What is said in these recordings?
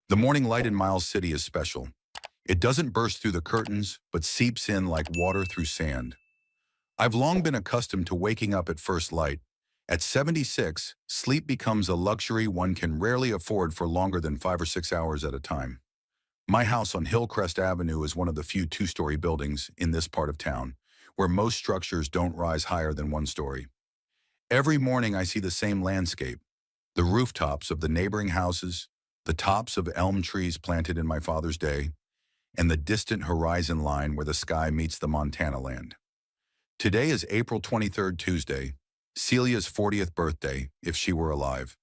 The morning light in Miles City is special. It doesn't burst through the curtains, but seeps in like water through sand. I've long been accustomed to waking up at first light. At 76, sleep becomes a luxury one can rarely afford for longer than 5 or 6 hours at a time. My house on Hillcrest Avenue is one of the few two-story buildings in this part of town, where most structures don't rise higher than one story. Every morning I see the same landscape, the rooftops of the neighboring houses, the tops of elm trees planted in my father's day, and the distant horizon line where the sky meets the Montana land. Today is April 23rd, Tuesday, Celia's 40th birthday, if she were alive.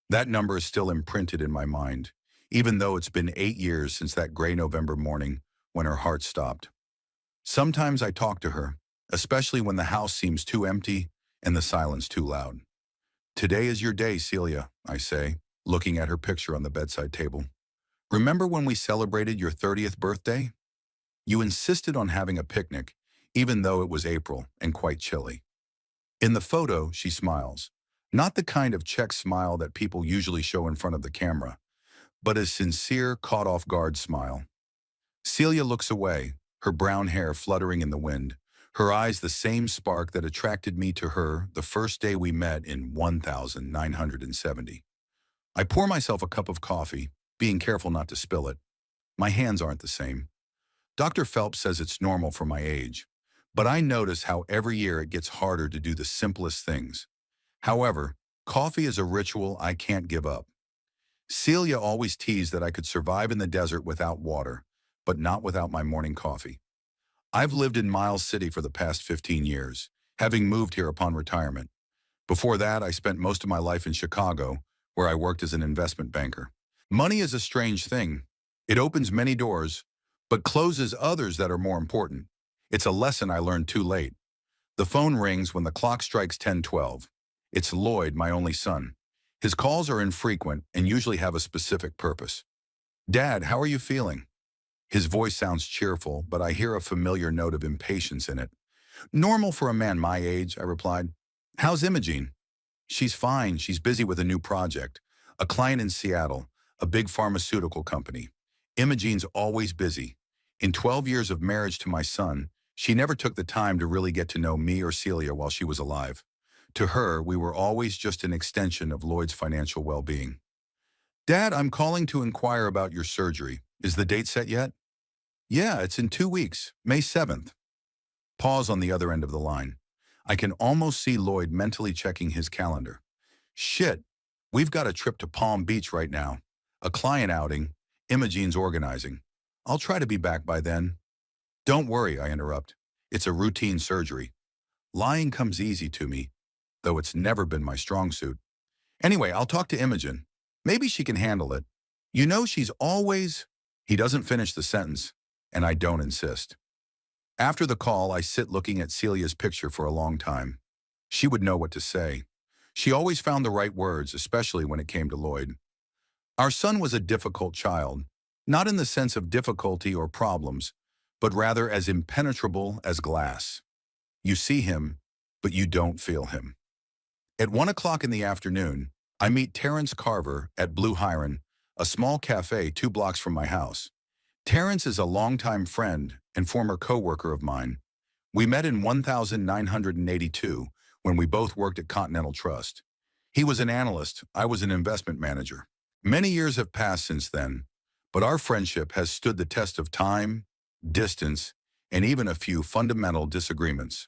That number is still imprinted in my mind, even though it's been 8 years since that gray November morning when her heart stopped. Sometimes I talk to her, especially when the house seems too empty and the silence too loud. "Today is your day, Celia," I say, looking at her picture on the bedside table. "Remember when we celebrated your 30th birthday? You insisted on having a picnic, even though it was April and quite chilly." In the photo, she smiles. Not the kind of check smile that people usually show in front of the camera, but a sincere, caught-off-guard smile. Celia looks away, her brown hair fluttering in the wind, her eyes the same spark that attracted me to her the first day we met in 1970. I pour myself a cup of coffee, being careful not to spill it. My hands aren't the same. Dr. Phelps says it's normal for my age, but I notice how every year it gets harder to do the simplest things. However, coffee is a ritual I can't give up. Celia always teased that I could survive in the desert without water, but not without my morning coffee. I've lived in Miles City for the past 15 years, having moved here upon retirement. Before that, I spent most of my life in Chicago, where I worked as an investment banker. Money is a strange thing. It opens many doors, but closes others that are more important. It's a lesson I learned too late. The phone rings when the clock strikes 10:12. It's Lloyd, my only son. His calls are infrequent and usually have a specific purpose. "Dad, how are you feeling?" His voice sounds cheerful, but I hear a familiar note of impatience in it. "Normal for a man my age," I replied. "How's Imogene?" "She's fine. She's busy with a new project. A client in Seattle, a big pharmaceutical company. Imogene's always busy. In 12 years of marriage to my son, she never took the time to really get to know me or Celia while she was alive. To her, we were always just an extension of Lloyd's financial well-being." "Dad, I'm calling to inquire about your surgery. Is the date set yet?" "Yeah, it's in 2 weeks, May 7th. Pause on the other end of the line. I can almost see Lloyd mentally checking his calendar. "Shit, we've got a trip to Palm Beach right now. A client outing. Imogene's organizing. I'll try to be back by then." "Don't worry," I interrupt. "It's a routine surgery. Lying comes easy to me, though it's never been my strong suit. Anyway, I'll talk to Imogen. Maybe she can handle it. You know she's always—" He doesn't finish the sentence, and I don't insist. After the call, I sit looking at Celia's picture for a long time. She would know what to say. She always found the right words, especially when it came to Lloyd. Our son was a difficult child, not in the sense of difficulty or problems, but rather as impenetrable as glass. You see him, but you don't feel him. At 1 o'clock in the afternoon, I meet Terrence Carver at Blue Heron, a small cafe 2 blocks from my house. Terrence is a longtime friend and former co-worker of mine. We met in 1982 when we both worked at Continental Trust. He was an analyst, I was an investment manager. Many years have passed since then, but our friendship has stood the test of time, distance, and even a few fundamental disagreements.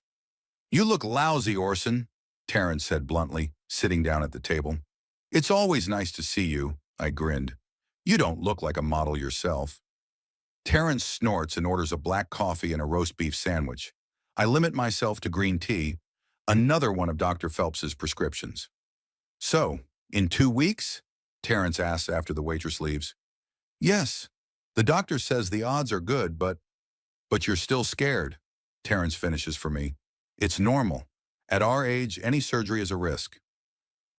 "You look lousy, Orson," Terrence said bluntly, sitting down at the table. "It's always nice to see you," I grinned. "You don't look like a model yourself." Terrence snorts and orders a black coffee and a roast beef sandwich. I limit myself to green tea, another one of Dr. Phelps's prescriptions. "So, in 2 weeks?" Terrence asks after the waitress leaves. "Yes. The doctor says the odds are good, but you're still scared," Terrence finishes for me. "It's normal. At our age, any surgery is a risk."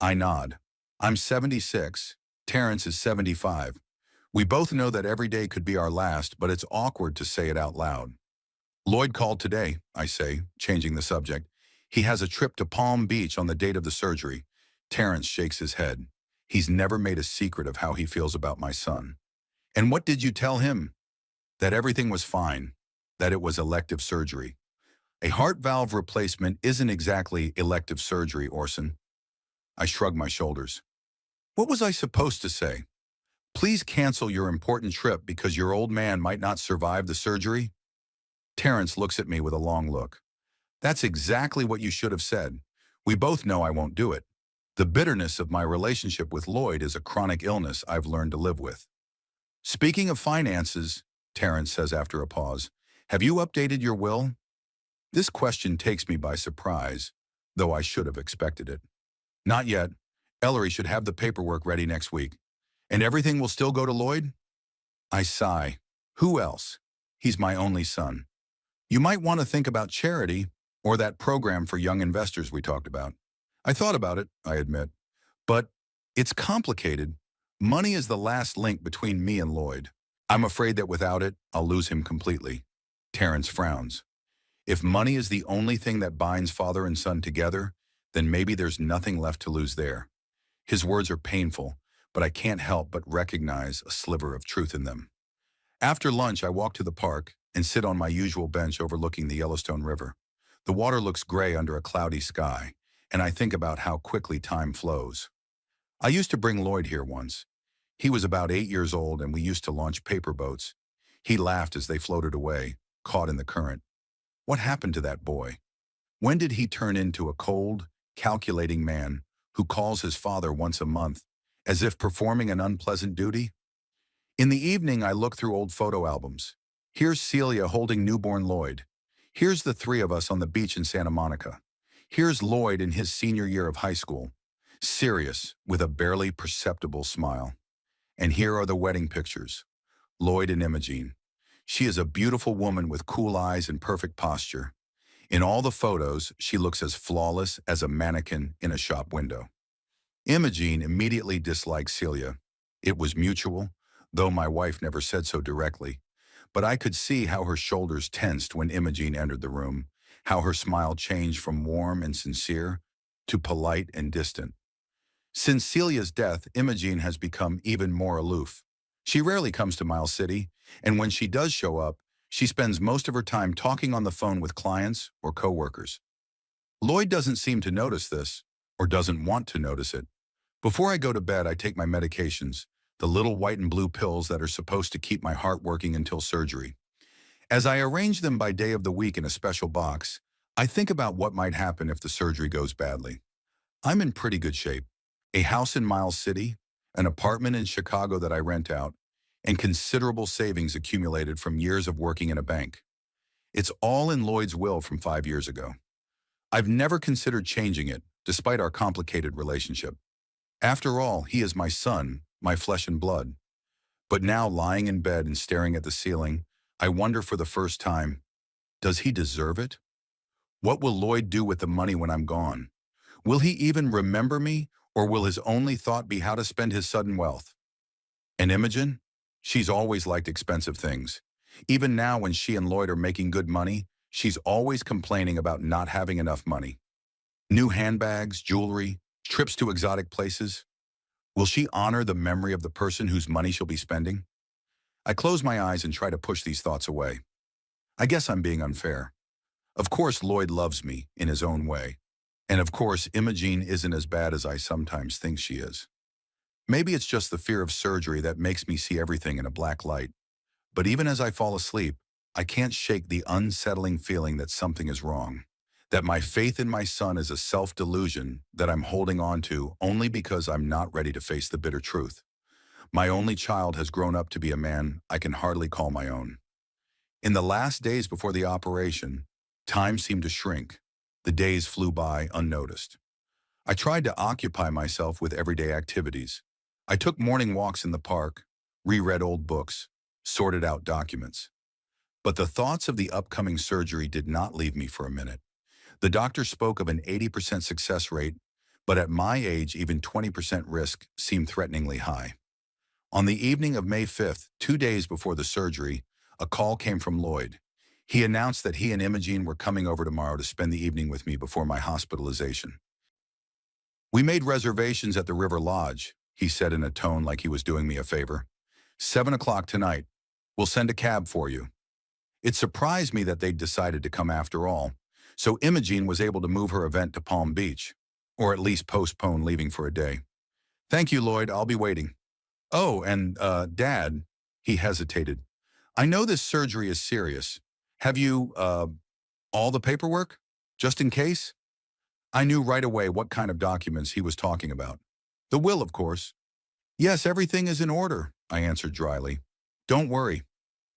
I nod. I'm 76. Terrence is 75. We both know that every day could be our last, but it's awkward to say it out loud. "Lloyd called today," I say, changing the subject. "He has a trip to Palm Beach on the date of the surgery." Terrence shakes his head. He's never made a secret of how he feels about my son. And what did you tell him? That everything was fine, that it was elective surgery. A heart valve replacement isn't exactly elective surgery, Orson. I shrugged my shoulders. What was I supposed to say? Please cancel your important trip because your old man might not survive the surgery? Terrence looks at me with a long look. That's exactly what you should have said. We both know I won't do it. The bitterness of my relationship with Lloyd is a chronic illness I've learned to live with. Speaking of finances, Terrence says after a pause, have you updated your will? This question takes me by surprise, though I should have expected it. Not yet. Ellery should have the paperwork ready next week. And everything will still go to Lloyd? I sigh. Who else? He's my only son. You might want to think about charity or that program for young investors we talked about. I thought about it, I admit. But it's complicated. Money is the last link between me and Lloyd. I'm afraid that without it, I'll lose him completely. Terrence frowns. If money is the only thing that binds father and son together, then maybe there's nothing left to lose there. His words are painful, but I can't help but recognize a sliver of truth in them. After lunch, I walk to the park and sit on my usual bench overlooking the Yellowstone River. The water looks gray under a cloudy sky, and I think about how quickly time flows. I used to bring Lloyd here once. He was about 8 years old, and we used to launch paper boats. He laughed as they floated away, caught in the current. What happened to that boy? When did he turn into a cold, calculating man who calls his father once a month, as if performing an unpleasant duty? In the evening, I look through old photo albums. Here's Celia holding newborn Lloyd. Here's the three of us on the beach in Santa Monica. Here's Lloyd in his senior year of high school, serious, with a barely perceptible smile. And here are the wedding pictures. Lloyd and Imogene. She is a beautiful woman with cool eyes and perfect posture. In all the photos, she looks as flawless as a mannequin in a shop window. Imogene immediately disliked Celia. It was mutual, though my wife never said so directly. But I could see how her shoulders tensed when Imogene entered the room, how her smile changed from warm and sincere to polite and distant. Since Celia's death, Imogene has become even more aloof. She rarely comes to Miles City, and when she does show up, she spends most of her time talking on the phone with clients or coworkers. Lloyd doesn't seem to notice this, or doesn't want to notice it. Before I go to bed, I take my medications, the little white and blue pills that are supposed to keep my heart working until surgery. As I arrange them by day of the week in a special box, I think about what might happen if the surgery goes badly. I'm in pretty good shape. A house in Miles City, an apartment in Chicago that I rent out, and considerable savings accumulated from years of working in a bank. It's all in Lloyd's will from 5 years ago. I've never considered changing it, despite our complicated relationship. After all, he is my son, my flesh and blood. But now, lying in bed and staring at the ceiling, I wonder for the first time, does he deserve it? What will Lloyd do with the money when I'm gone? Will he even remember me, or will his only thought be how to spend his sudden wealth? And Imogen? She's always liked expensive things. Even now when she and Lloyd are making good money, she's always complaining about not having enough money. New handbags, jewelry, trips to exotic places. Will she honor the memory of the person whose money she'll be spending? I close my eyes and try to push these thoughts away. I guess I'm being unfair. Of course Lloyd loves me in his own way. And of course Imogene isn't as bad as I sometimes think she is. Maybe it's just the fear of surgery that makes me see everything in a black light. But even as I fall asleep, I can't shake the unsettling feeling that something is wrong. That my faith in my son is a self-delusion that I'm holding on to only because I'm not ready to face the bitter truth. My only child has grown up to be a man I can hardly call my own. In the last days before the operation, time seemed to shrink. The days flew by unnoticed. I tried to occupy myself with everyday activities. I took morning walks in the park, reread old books, sorted out documents. But the thoughts of the upcoming surgery did not leave me for a minute. The doctor spoke of an 80% success rate, but at my age, even 20% risk seemed threateningly high. On the evening of May 5th, 2 days before the surgery, a call came from Lloyd. He announced that he and Imogene were coming over tomorrow to spend the evening with me before my hospitalization. We made reservations at the River Lodge, he said in a tone like he was doing me a favor. 7 o'clock tonight. We'll send a cab for you. It surprised me that they'd decided to come after all, so Imogene was able to move her event to Palm Beach, or at least postpone leaving for a day. Thank you, Lloyd. I'll be waiting. Oh, and, Dad, he hesitated. I know this surgery is serious. Have you, all the paperwork? Just in case? I knew right away what kind of documents he was talking about. The will, of course. Yes, everything is in order, I answered dryly. Don't worry.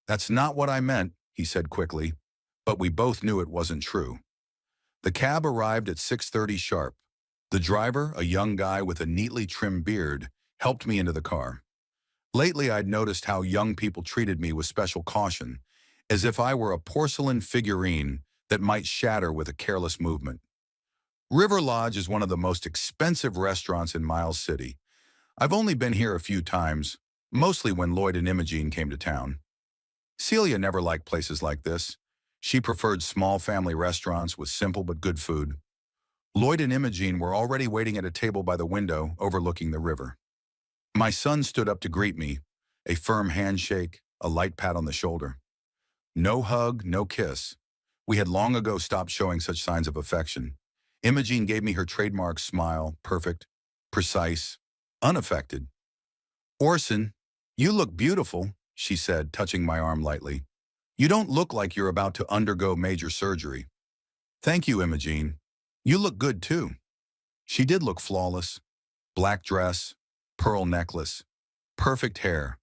That's not what I meant, he said quickly, but we both knew it wasn't true. The cab arrived at 6:30 sharp. The driver, a young guy with a neatly trimmed beard, helped me into the car. Lately, I'd noticed how young people treated me with special caution, as if I were a porcelain figurine that might shatter with a careless movement. River Lodge is one of the most expensive restaurants in Miles City. I've only been here a few times, mostly when Lloyd and Imogene came to town. Celia never liked places like this. She preferred small family restaurants with simple but good food. Lloyd and Imogene were already waiting at a table by the window overlooking the river. My son stood up to greet me, a firm handshake, a light pat on the shoulder. No hug, no kiss. We had long ago stopped showing such signs of affection. Imogene gave me her trademark smile, perfect, precise, unaffected. Orson, you look beautiful, she said, touching my arm lightly. You don't look like you're about to undergo major surgery. Thank you, Imogene. You look good, too. She did look flawless. Black dress, pearl necklace, perfect hair.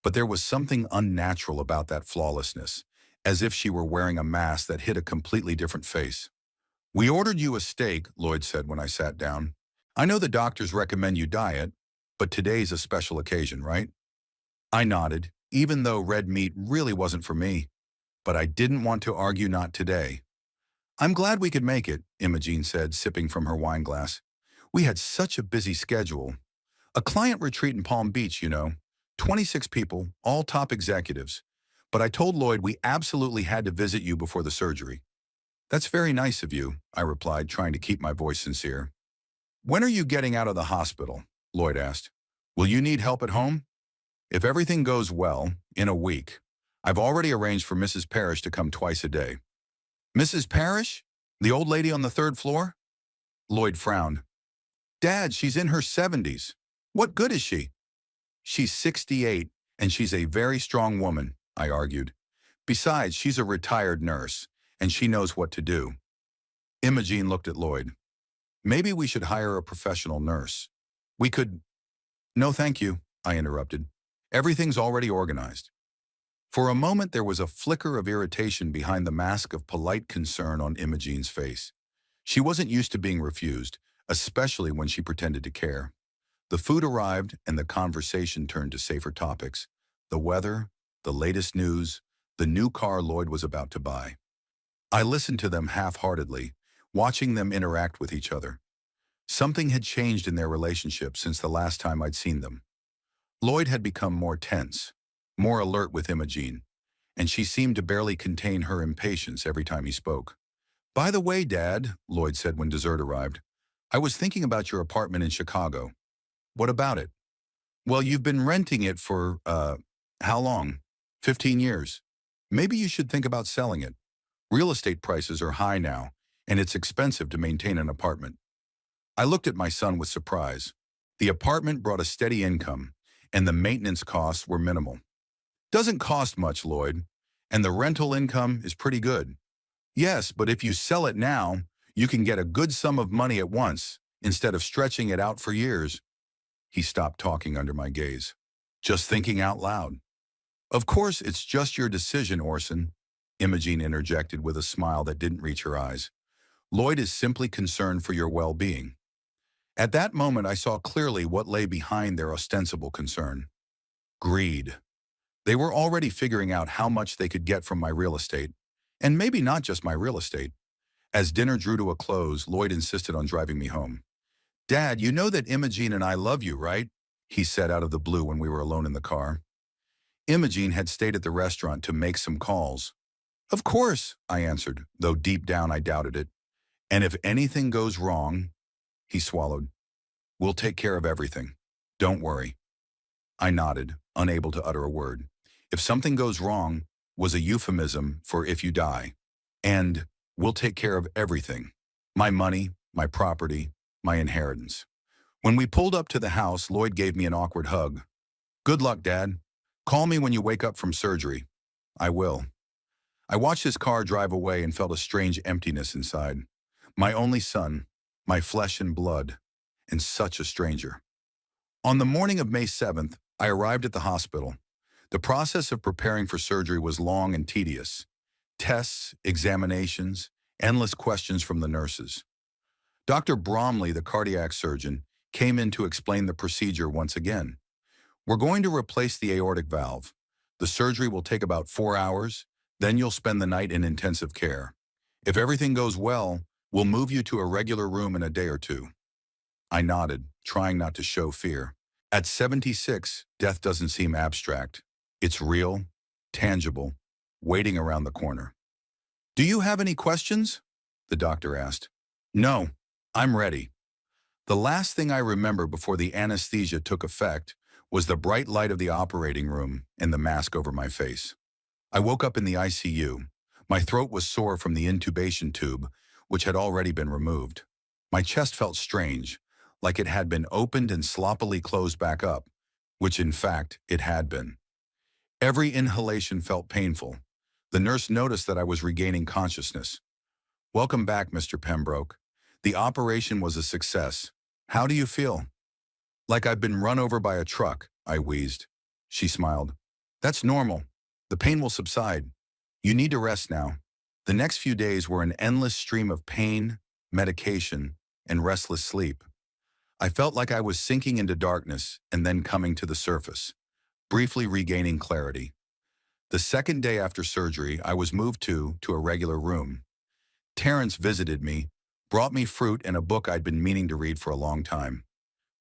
But there was something unnatural about that flawlessness, as if she were wearing a mask that hid a completely different face. We ordered you a steak, Lloyd said when I sat down. I know the doctors recommend you diet, but today's a special occasion, right? I nodded, even though red meat really wasn't for me. But I didn't want to argue not today. I'm glad we could make it, Imogene said, sipping from her wine glass. We had such a busy schedule. A client retreat in Palm Beach, 26 people, all top executives. But I told Lloyd we absolutely had to visit you before the surgery. That's very nice of you, I replied, trying to keep my voice sincere. When are you getting out of the hospital? Lloyd asked. Will you need help at home? If everything goes well, in a week. I've already arranged for Mrs. Parrish to come twice a day. Mrs. Parrish? The old lady on the third floor? Lloyd frowned. Dad, she's in her 70s. What good is she? She's 68, and she's a very strong woman, I argued. Besides, she's a retired nurse, and she knows what to do. Imogene looked at Lloyd. Maybe we should hire a professional nurse. We could... No, thank you, I interrupted. Everything's already organized. For a moment, there was a flicker of irritation behind the mask of polite concern on Imogene's face. She wasn't used to being refused, especially when she pretended to care. The food arrived, and the conversation turned to safer topics. The weather, the latest news, the new car Lloyd was about to buy. I listened to them half-heartedly, watching them interact with each other. Something had changed in their relationship since the last time I'd seen them. Lloyd had become more tense, more alert with Imogene, and she seemed to barely contain her impatience every time he spoke. By the way, Dad, Lloyd said when dessert arrived, I was thinking about your apartment in Chicago. What about it? Well, you've been renting it for, how long? 15 years. Maybe you should think about selling it. Real estate prices are high now, and it's expensive to maintain an apartment. I looked at my son with surprise. The apartment brought a steady income, and the maintenance costs were minimal. Doesn't cost much, Lloyd, and the rental income is pretty good. Yes, but if you sell it now, you can get a good sum of money at once, instead of stretching it out for years. He stopped talking under my gaze, just thinking out loud. Of course, it's just your decision, Orson, Imogene interjected with a smile that didn't reach her eyes. Lloyd is simply concerned for your well-being. At that moment, I saw clearly what lay behind their ostensible concern. Greed. They were already figuring out how much they could get from my real estate, and maybe not just my real estate. As dinner drew to a close, Lloyd insisted on driving me home. Dad, you know that Imogene and I love you, right? He said out of the blue when we were alone in the car. Imogene had stayed at the restaurant to make some calls. Of course, I answered, though deep down I doubted it. And if anything goes wrong, he swallowed, we'll take care of everything. Don't worry. I nodded, unable to utter a word. If something goes wrong was a euphemism for if you die. And we'll take care of everything. My money, my property, my inheritance. When we pulled up to the house, Lloyd gave me an awkward hug. Good luck, Dad. Call me when you wake up from surgery. I will. I watched his car drive away and felt a strange emptiness inside. My only son, my flesh and blood, and such a stranger. On the morning of May 7th, I arrived at the hospital. The process of preparing for surgery was long and tedious. Tests, examinations, endless questions from the nurses. Dr. Bromley, the cardiac surgeon, came in to explain the procedure once again. We're going to replace the aortic valve. The surgery will take about 4 hours, then you'll spend the night in intensive care. If everything goes well, we'll move you to a regular room in a day or two. I nodded, trying not to show fear. At 76, death doesn't seem abstract. It's real, tangible, waiting around the corner. Do you have any questions? The doctor asked. No, I'm ready. The last thing I remember before the anesthesia took effect was the bright light of the operating room and the mask over my face. I woke up in the ICU. My throat was sore from the intubation tube, which had already been removed. My chest felt strange, like it had been opened and sloppily closed back up, which in fact it had been. Every inhalation felt painful. The nurse noticed that I was regaining consciousness. Welcome back, Mr. Pembroke. The operation was a success. How do you feel? Like I've been run over by a truck, I wheezed. She smiled. That's normal. The pain will subside. You need to rest now. The next few days were an endless stream of pain, medication, and restless sleep. I felt like I was sinking into darkness and then coming to the surface, briefly regaining clarity. The second day after surgery, I was moved to a regular room. Terrence visited me, brought me fruit and a book I'd been meaning to read for a long time.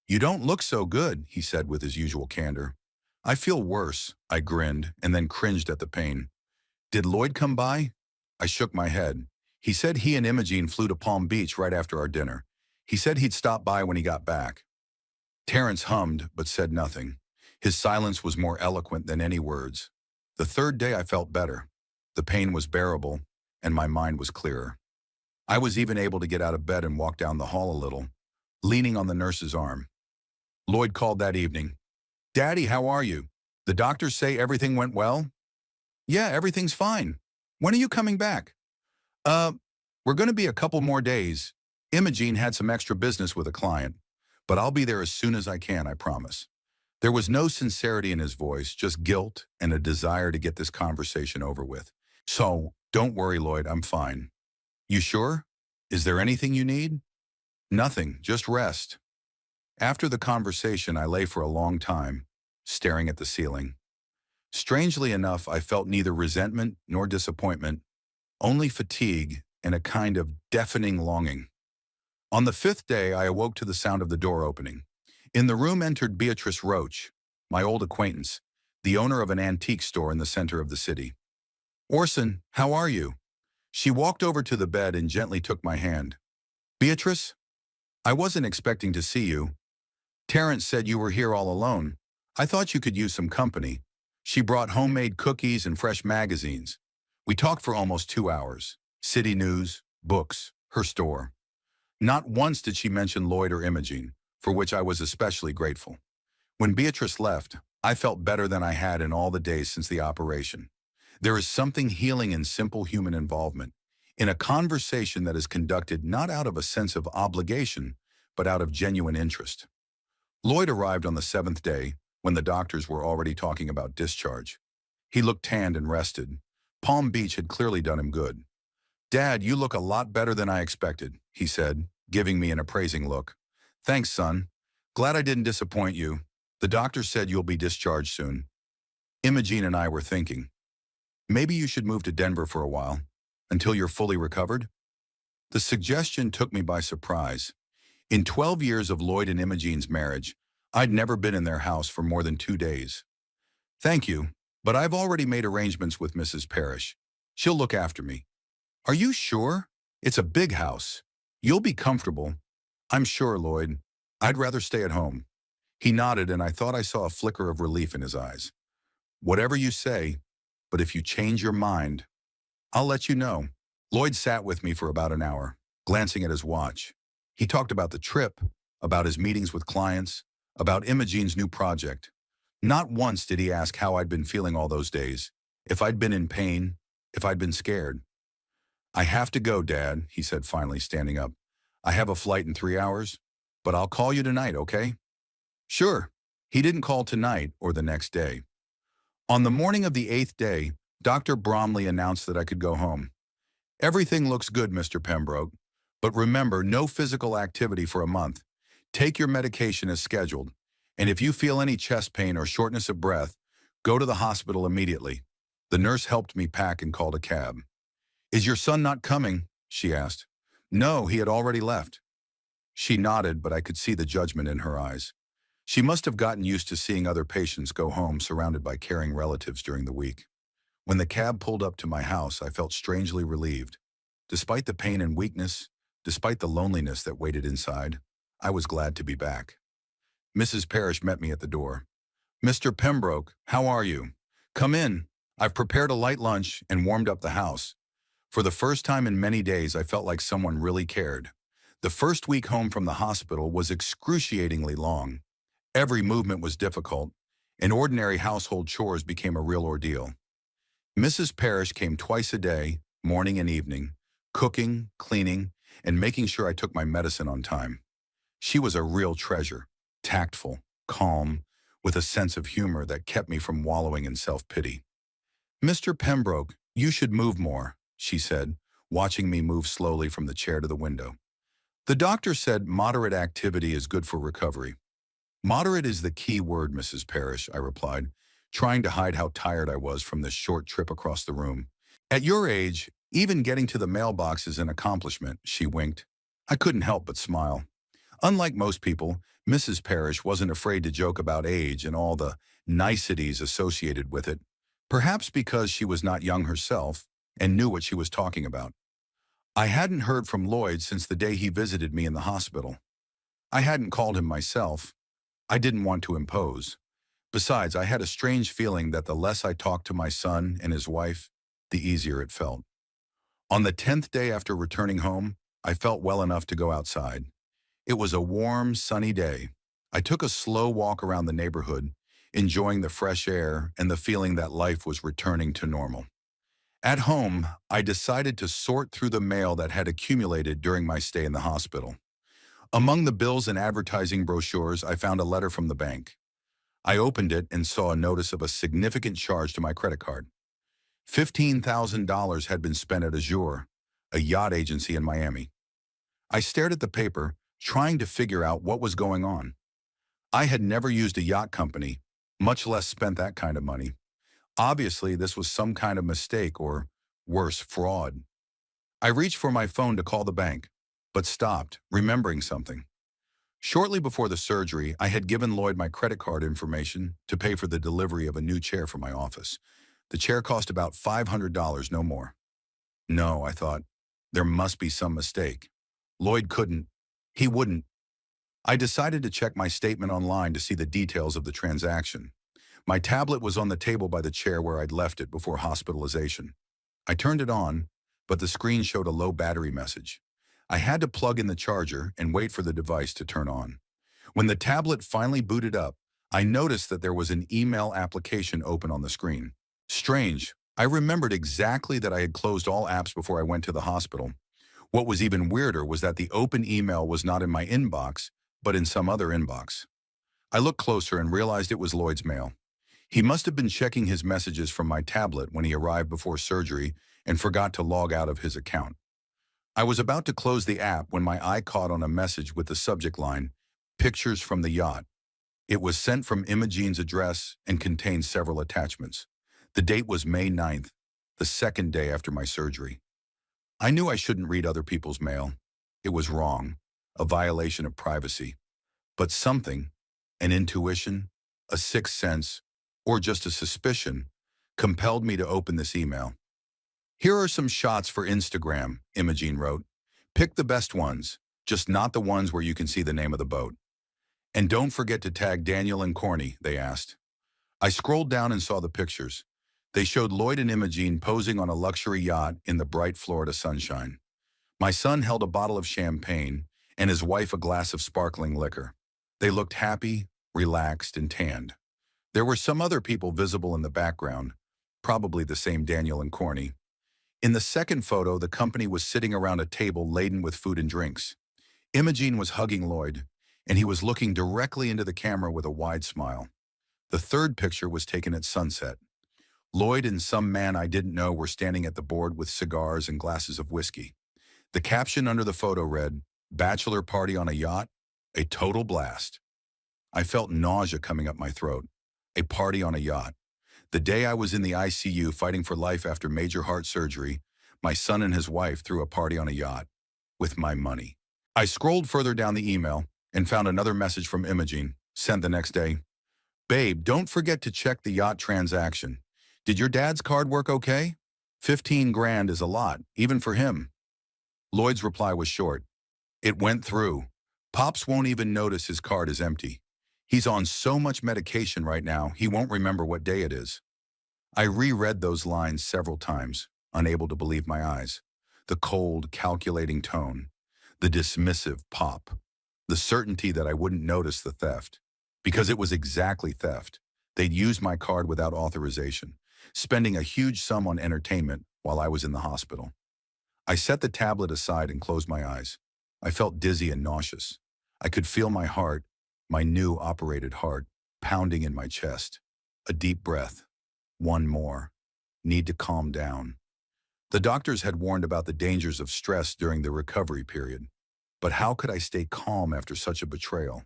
You don't look so good, he said with his usual candor. I feel worse, I grinned and then cringed at the pain. Did Lloyd come by? I shook my head. He said he and Imogene flew to Palm Beach right after our dinner. He said he'd stop by when he got back. Terrence hummed but said nothing. His silence was more eloquent than any words. The third day I felt better. The pain was bearable, and my mind was clearer. I was even able to get out of bed and walk down the hall a little, leaning on the nurse's arm. Lloyd called that evening. Daddy, how are you? The doctors say everything went well? Yeah, everything's fine. When are you coming back? We're going to be a couple more days. Imogene had some extra business with a client, but I'll be there as soon as I can, I promise. There was no sincerity in his voice, just guilt and a desire to get this conversation over with. So, don't worry, Lloyd, I'm fine. You sure? Is there anything you need? Nothing, just rest. After the conversation, I lay for a long time, staring at the ceiling. Strangely enough, I felt neither resentment nor disappointment, only fatigue and a kind of deafening longing. On the fifth day, I awoke to the sound of the door opening. In the room entered Beatrice Roach, my old acquaintance, the owner of an antique store in the center of the city. Orson, how are you? She walked over to the bed and gently took my hand. Beatrice? I wasn't expecting to see you. Terrence said you were here all alone. I thought you could use some company. She brought homemade cookies and fresh magazines. We talked for almost 2 hours. City news, books, her store. Not once did she mention Lloyd or Imogene, for which I was especially grateful. When Beatrice left, I felt better than I had in all the days since the operation. There is something healing in simple human involvement, in a conversation that is conducted not out of a sense of obligation, but out of genuine interest. Lloyd arrived on the 7th day, when the doctors were already talking about discharge. He looked tanned and rested. Palm Beach had clearly done him good. Dad, you look a lot better than I expected, he said, giving me an appraising look. Thanks, son. Glad I didn't disappoint you. The doctor said you'll be discharged soon. Imogene and I were thinking, maybe you should move to Denver for a while, until you're fully recovered? The suggestion took me by surprise. In 12 years of Lloyd and Imogene's marriage, I'd never been in their house for more than 2 days. Thank you, but I've already made arrangements with Mrs. Parrish. She'll look after me. Are you sure? It's a big house. You'll be comfortable. I'm sure, Lloyd. I'd rather stay at home. He nodded, and I thought I saw a flicker of relief in his eyes. Whatever you say, but if you change your mind, I'll let you know. Lloyd sat with me for about an hour, glancing at his watch. He talked about the trip, about his meetings with clients, about Imogene's new project. Not once did he ask how I'd been feeling all those days, if I'd been in pain, if I'd been scared. I have to go, Dad, he said, finally standing up. I have a flight in 3 hours, but I'll call you tonight, okay? Sure. He didn't call tonight or the next day. On the morning of the 8th day, Dr. Bromley announced that I could go home. Everything looks good, Mr. Pembroke, but remember, no physical activity for a month. Take your medication as scheduled, and if you feel any chest pain or shortness of breath, go to the hospital immediately. The nurse helped me pack and called a cab. Is your son not coming? She asked. No, he had already left. She nodded, but I could see the judgment in her eyes. She must have gotten used to seeing other patients go home surrounded by caring relatives during the week. When the cab pulled up to my house, I felt strangely relieved. Despite the pain and weakness, despite the loneliness that waited inside, I was glad to be back. Mrs. Parrish met me at the door. Mr. Pembroke, how are you? Come in. I've prepared a light lunch and warmed up the house. For the first time in many days, I felt like someone really cared. The first week home from the hospital was excruciatingly long. Every movement was difficult, and ordinary household chores became a real ordeal. Mrs. Parrish came twice a day, morning and evening, cooking, cleaning, and making sure I took my medicine on time. She was a real treasure, tactful, calm, with a sense of humor that kept me from wallowing in self-pity. Mr. Pembroke, you should move more, she said, watching me move slowly from the chair to the window. The doctor said moderate activity is good for recovery. Moderate is the key word, Mrs. Parrish, I replied, trying to hide how tired I was from this short trip across the room. At your age, even getting to the mailbox is an accomplishment, she winked. I couldn't help but smile. Unlike most people, Mrs. Parrish wasn't afraid to joke about age and all the niceties associated with it, perhaps because she was not young herself and knew what she was talking about. I hadn't heard from Lloyd since the day he visited me in the hospital. I hadn't called him myself. I didn't want to impose. Besides, I had a strange feeling that the less I talked to my son and his wife, the easier it felt. On the 10th day after returning home, I felt well enough to go outside. It was a warm, sunny day. I took a slow walk around the neighborhood, enjoying the fresh air and the feeling that life was returning to normal. At home, I decided to sort through the mail that had accumulated during my stay in the hospital. Among the bills and advertising brochures, I found a letter from the bank. I opened it and saw a notice of a significant charge to my credit card. $15,000 had been spent at Azure, a yacht agency in Miami. I stared at the paper, trying to figure out what was going on. I had never used a yacht company, much less spent that kind of money. Obviously, this was some kind of mistake or, worse, fraud. I reached for my phone to call the bank, but stopped, remembering something. Shortly before the surgery, I had given Lloyd my credit card information to pay for the delivery of a new chair for my office. The chair cost about $500, no more. No, I thought, there must be some mistake. Lloyd couldn't. He wouldn't. I decided to check my statement online to see the details of the transaction. My tablet was on the table by the chair where I'd left it before hospitalization. I turned it on, but the screen showed a low battery message. I had to plug in the charger and wait for the device to turn on. When the tablet finally booted up, I noticed that there was an email application open on the screen. Strange. I remembered exactly that I had closed all apps before I went to the hospital. What was even weirder was that the open email was not in my inbox, but in some other inbox. I looked closer and realized it was Lloyd's mail. He must have been checking his messages from my tablet when he arrived before surgery and forgot to log out of his account. I was about to close the app when my eye caught on a message with the subject line, "Pictures from the yacht." It was sent from Imogene's address and contained several attachments. The date was May 9th, the second day after my surgery. I knew I shouldn't read other people's mail. It was wrong, a violation of privacy. But something, an intuition, a sixth sense, or just a suspicion, compelled me to open this email. Here are some shots for Instagram, Imogene wrote. Pick the best ones, just not the ones where you can see the name of the boat. And don't forget to tag Daniel and Corny, they asked. I scrolled down and saw the pictures. They showed Lloyd and Imogene posing on a luxury yacht in the bright Florida sunshine. My son held a bottle of champagne and his wife a glass of sparkling liquor. They looked happy, relaxed, and tanned. There were some other people visible in the background, probably the same Daniel and Corny. In the second photo, the company was sitting around a table laden with food and drinks. Imogene was hugging Lloyd, and he was looking directly into the camera with a wide smile. The third picture was taken at sunset. Lloyd and some man I didn't know were standing at the board with cigars and glasses of whiskey. The caption under the photo read, "Bachelor party on a yacht? A total blast." I felt nausea coming up my throat. A party on a yacht. The day I was in the ICU fighting for life after major heart surgery, my son and his wife threw a party on a yacht. With my money. I scrolled further down the email and found another message from Imogene, sent the next day. "Babe, don't forget to check the yacht transaction. Did your dad's card work okay? 15 grand is a lot, even for him." Lloyd's reply was short. "It went through. Pops won't even notice his card is empty. He's on so much medication right now, he won't remember what day it is." I reread those lines several times, unable to believe my eyes. The cold, calculating tone. The dismissive pop. The certainty that I wouldn't notice the theft. Because it was exactly theft. They'd used my card without authorization, spending a huge sum on entertainment while I was in the hospital. I set the tablet aside and closed my eyes. I felt dizzy and nauseous. I could feel my heart, my new operated heart, pounding in my chest. A deep breath. One more. Need to calm down. The doctors had warned about the dangers of stress during the recovery period. But how could I stay calm after such a betrayal?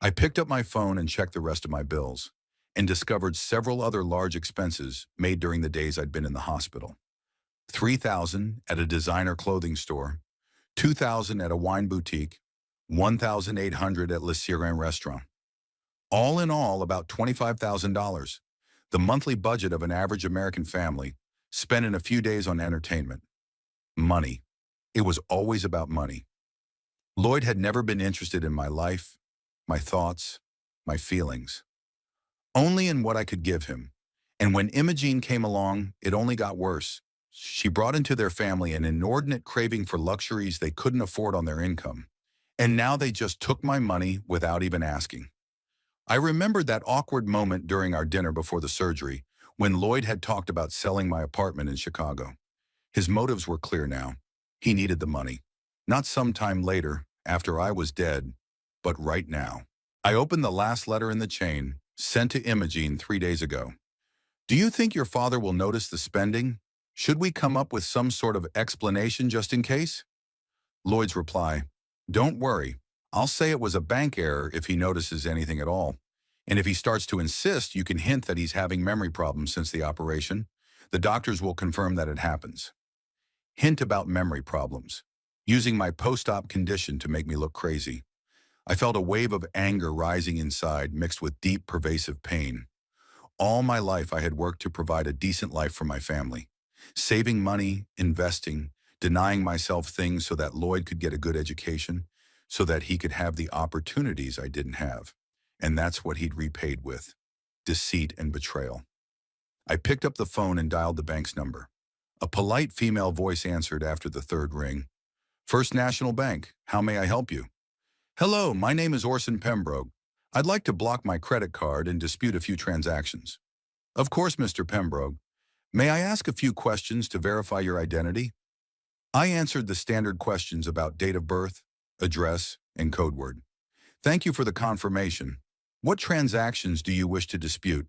I picked up my phone and checked the rest of my bills, and discovered several other large expenses made during the days I'd been in the hospital. $3,000 at a designer clothing store, $2,000 at a wine boutique, $1,800 at Le Siren restaurant. All in all, about $25,000, the monthly budget of an average American family, spent in a few days on entertainment. Money. It was always about money. Lloyd had never been interested in my life, my thoughts, my feelings. Only in what I could give him. And when Imogene came along, it only got worse. She brought into their family an inordinate craving for luxuries they couldn't afford on their income. And now they just took my money without even asking. I remembered that awkward moment during our dinner before the surgery, when Lloyd had talked about selling my apartment in Chicago. His motives were clear now. He needed the money. Not sometime later, after I was dead, but right now. I opened the last letter in the chain, sent to Imogene 3 days ago. "Do you think your father will notice the spending? Should we come up with some sort of explanation just in case?" Lloyd's reply, "Don't worry. I'll say it was a bank error if he notices anything at all. And if he starts to insist, you can hint that he's having memory problems since the operation. The doctors will confirm that it happens." Hint about memory problems. Using my post-op condition to make me look crazy. I felt a wave of anger rising inside, mixed with deep, pervasive pain. All my life I had worked to provide a decent life for my family. Saving money, investing, denying myself things so that Lloyd could get a good education, so that he could have the opportunities I didn't have. And that's what he'd repaid with. Deceit and betrayal. I picked up the phone and dialed the bank's number. A polite female voice answered after the third ring. "First National Bank, how may I help you?" "Hello, my name is Orson Pembroke. I'd like to block my credit card and dispute a few transactions." "Of course, Mr. Pembroke. May I ask a few questions to verify your identity?" I answered the standard questions about date of birth, address, and code word. "Thank you for the confirmation. What transactions do you wish to dispute?"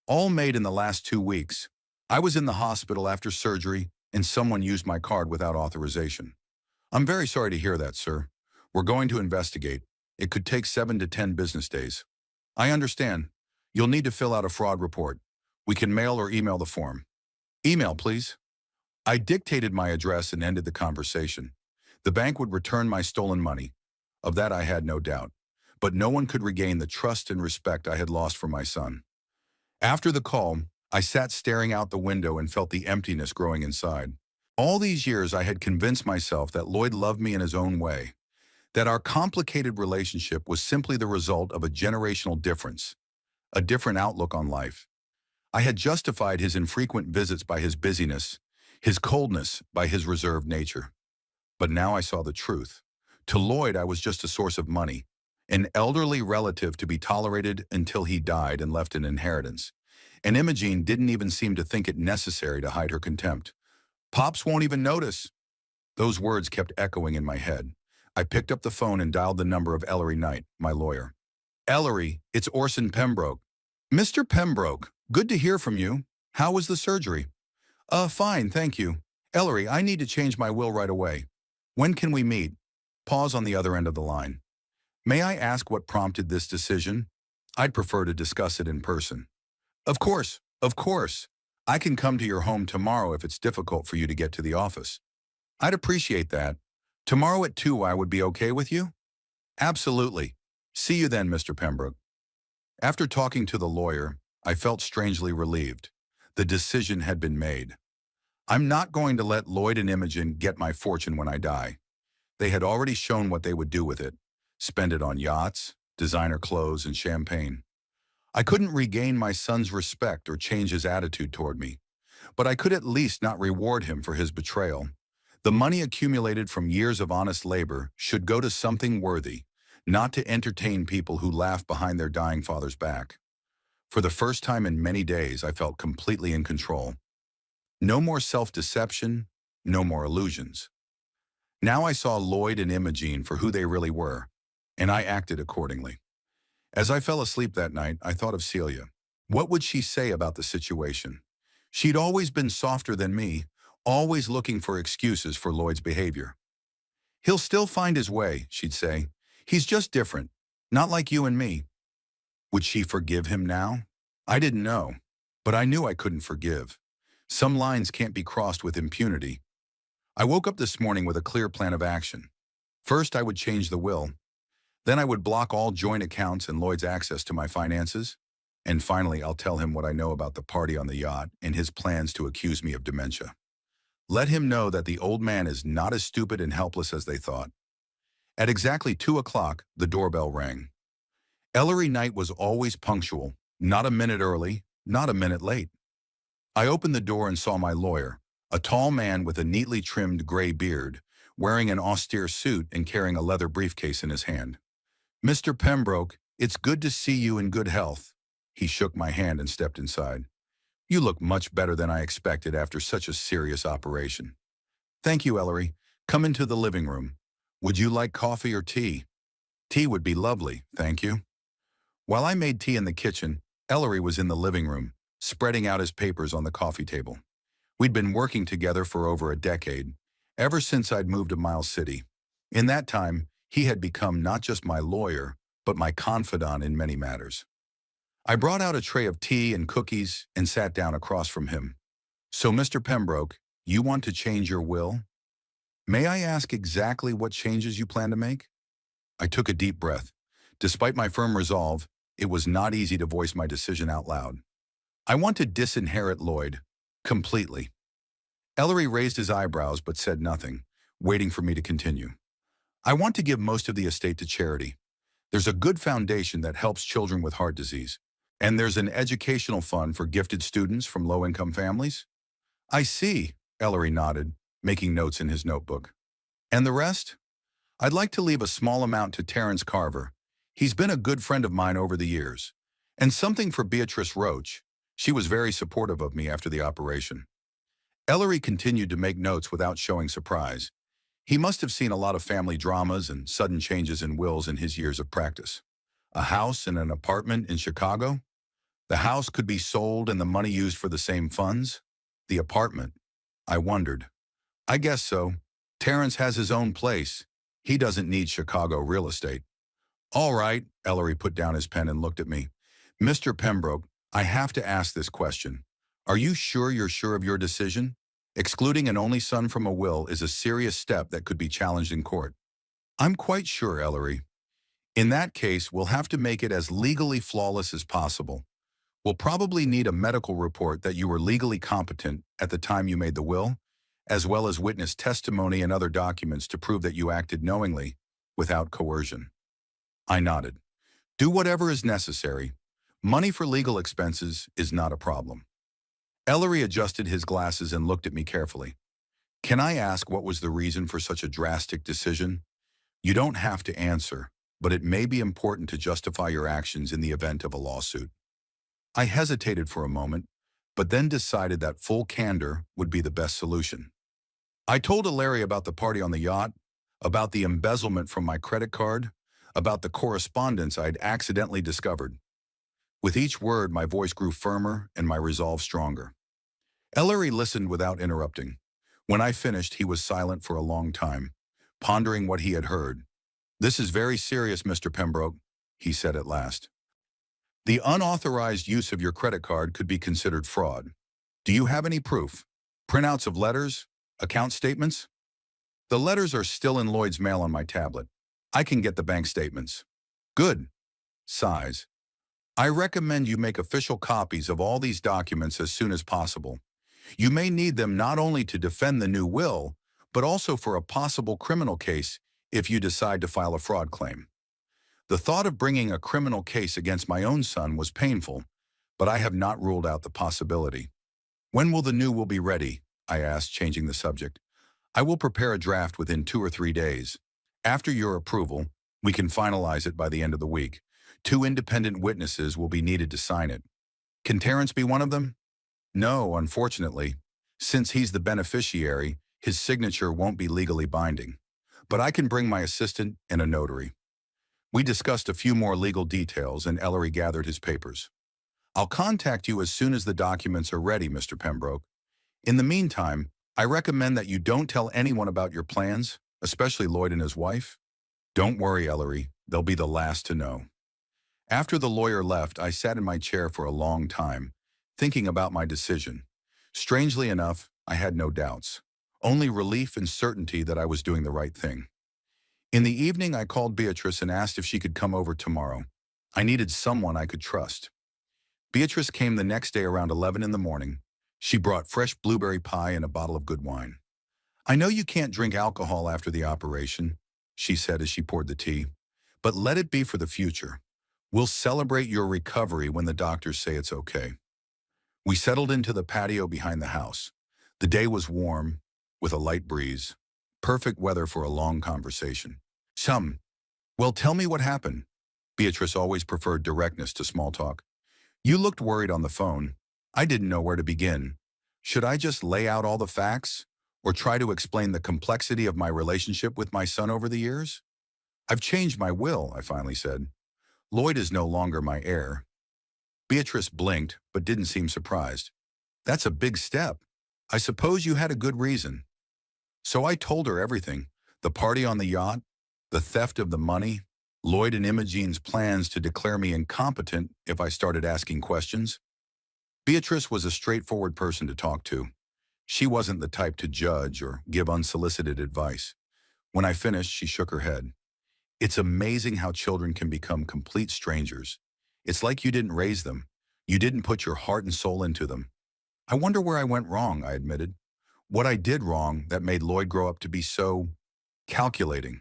"All made in the last 2 weeks. I was in the hospital after surgery, and someone used my card without authorization." "I'm very sorry to hear that, sir. We're going to investigate. It could take 7 to 10 business days." "I understand. You'll need to fill out a fraud report. We can mail or email the form." "Email, please." I dictated my address and ended the conversation. The bank would return my stolen money. Of that I had no doubt. But no one could regain the trust and respect I had lost for my son. After the call, I sat staring out the window and felt the emptiness growing inside. All these years I had convinced myself that Lloyd loved me in his own way, that our complicated relationship was simply the result of a generational difference, a different outlook on life. I had justified his infrequent visits by his busyness, his coldness by his reserved nature. But now I saw the truth. To Lloyd, I was just a source of money, an elderly relative to be tolerated until he died and left an inheritance. And Imogene didn't even seem to think it necessary to hide her contempt. Pops won't even notice. Those words kept echoing in my head. I picked up the phone and dialed the number of Ellery Knight, my lawyer. Ellery, it's Orson Pembroke. Mr. Pembroke, good to hear from you. How was the surgery? Fine, thank you. Ellery, I need to change my will right away. When can we meet? Pause on the other end of the line. May I ask what prompted this decision? I'd prefer to discuss it in person. Of course, of course. I can come to your home tomorrow if it's difficult for you to get to the office. I'd appreciate that. Tomorrow at 2 I would be okay with you? Absolutely. See you then, Mr. Pembroke. After talking to the lawyer, I felt strangely relieved. The decision had been made. I'm not going to let Lloyd and Imogen get my fortune when I die. They had already shown what they would do with it. Spend it on yachts, designer clothes, and champagne. I couldn't regain my son's respect or change his attitude toward me, but I could at least not reward him for his betrayal. The money accumulated from years of honest labor should go to something worthy, not to entertain people who laugh behind their dying father's back. For the first time in many days, I felt completely in control. No more self-deception, no more illusions. Now I saw Lloyd and Imogene for who they really were, and I acted accordingly. As I fell asleep that night, I thought of Celia. What would she say about the situation? She'd always been softer than me, always looking for excuses for Lloyd's behavior. He'll still find his way, she'd say. He's just different, not like you and me. Would she forgive him now? I didn't know, but I knew I couldn't forgive. Some lines can't be crossed with impunity. I woke up this morning with a clear plan of action. First, I would change the will. Then I would block all joint accounts and Lloyd's access to my finances. And finally, I'll tell him what I know about the party on the yacht and his plans to accuse me of dementia. Let him know that the old man is not as stupid and helpless as they thought. At exactly 2 o'clock, the doorbell rang. Ellery Knight was always punctual, not a minute early, not a minute late. I opened the door and saw my lawyer, a tall man with a neatly trimmed gray beard, wearing an austere suit and carrying a leather briefcase in his hand. Mr. Pembroke, it's good to see you in good health. He shook my hand and stepped inside. You look much better than I expected after such a serious operation. Thank you, Ellery. Come into the living room. Would you like coffee or tea? Tea would be lovely, thank you. While I made tea in the kitchen, Ellery was in the living room, spreading out his papers on the coffee table. We'd been working together for over a decade, ever since I'd moved to Miles City. In that time, he had become not just my lawyer, but my confidant in many matters. I brought out a tray of tea and cookies and sat down across from him. So, Mr. Pembroke, you want to change your will? May I ask exactly what changes you plan to make? I took a deep breath. Despite my firm resolve, it was not easy to voice my decision out loud. I want to disinherit Lloyd, completely. Ellery raised his eyebrows but said nothing, waiting for me to continue. I want to give most of the estate to charity. There's a good foundation that helps children with heart disease, and there's an educational fund for gifted students from low-income families. I see, Ellery nodded, making notes in his notebook. And the rest? I'd like to leave a small amount to Terence Carver. He's been a good friend of mine over the years. And something for Beatrice Roach. She was very supportive of me after the operation. Ellery continued to make notes without showing surprise. He must have seen a lot of family dramas and sudden changes in wills in his years of practice. A house and an apartment in Chicago? The house could be sold and the money used for the same funds? The apartment? I wondered. I guess so. Terence has his own place. He doesn't need Chicago real estate. All right, Ellery put down his pen and looked at me. Mr. Pembroke, I have to ask this question. Are you sure you're sure of your decision? Excluding an only son from a will is a serious step that could be challenged in court. I'm quite sure, Ellery. In that case, we'll have to make it as legally flawless as possible. We'll probably need a medical report that you were legally competent at the time you made the will, as well as witness testimony and other documents to prove that you acted knowingly. without coercion. I nodded. Do whatever is necessary. Money for legal expenses is not a problem. Ellery adjusted his glasses and looked at me carefully. Can I ask what was the reason for such a drastic decision? You don't have to answer, but it may be important to justify your actions in the event of a lawsuit. I hesitated for a moment, but then decided that full candor would be the best solution. I told Larry about the party on the yacht, about the embezzlement from my credit card, about the correspondence I'd accidentally discovered. With each word, my voice grew firmer and my resolve stronger. Ellery listened without interrupting. When I finished, he was silent for a long time, pondering what he had heard. This is very serious, Mr. Pembroke, he said at last. The unauthorized use of your credit card could be considered fraud. Do you have any proof? Printouts of letters? Account statements? The letters are still in Lloyd's mail on my tablet. I can get the bank statements. Good. Sighs. I recommend you make official copies of all these documents as soon as possible. You may need them not only to defend the new will, but also for a possible criminal case if you decide to file a fraud claim. The thought of bringing a criminal case against my own son was painful, but I have not ruled out the possibility. When will the new will be ready? I asked, changing the subject. I will prepare a draft within 2 or 3 days. After your approval, we can finalize it by the end of the week. 2 independent witnesses will be needed to sign it. Can Terrence be one of them? No, unfortunately. Since he's the beneficiary, his signature won't be legally binding. But I can bring my assistant and a notary. We discussed a few more legal details and Ellery gathered his papers. I'll contact you as soon as the documents are ready, Mr. Pembroke. In the meantime, I recommend that you don't tell anyone about your plans, especially Lloyd and his wife. Don't worry, Ellery. They'll be the last to know. After the lawyer left, I sat in my chair for a long time, thinking about my decision. Strangely enough, I had no doubts, only relief and certainty that I was doing the right thing. In the evening, I called Beatrice and asked if she could come over tomorrow. I needed someone I could trust. Beatrice came the next day around 11 in the morning. She brought fresh blueberry pie and a bottle of good wine. I know you can't drink alcohol after the operation, she said as she poured the tea, but let it be for the future. We'll celebrate your recovery when the doctors say it's okay. We settled into the patio behind the house. The day was warm, with a light breeze. Perfect weather for a long conversation. Well, tell me what happened. Beatrice always preferred directness to small talk. You looked worried on the phone. I didn't know where to begin. Should I just lay out all the facts, or try to explain the complexity of my relationship with my son over the years? I've changed my will, I finally said. Lloyd is no longer my heir. Beatrice blinked, but didn't seem surprised. That's a big step. I suppose you had a good reason. So I told her everything. The party on the yacht, the theft of the money, Lloyd and Imogene's plans to declare me incompetent if I started asking questions. Beatrice was a straightforward person to talk to. She wasn't the type to judge or give unsolicited advice. When I finished, she shook her head. It's amazing how children can become complete strangers. It's like you didn't raise them. You didn't put your heart and soul into them. I wonder where I went wrong, I admitted. What I did wrong that made Lloyd grow up to be so calculating.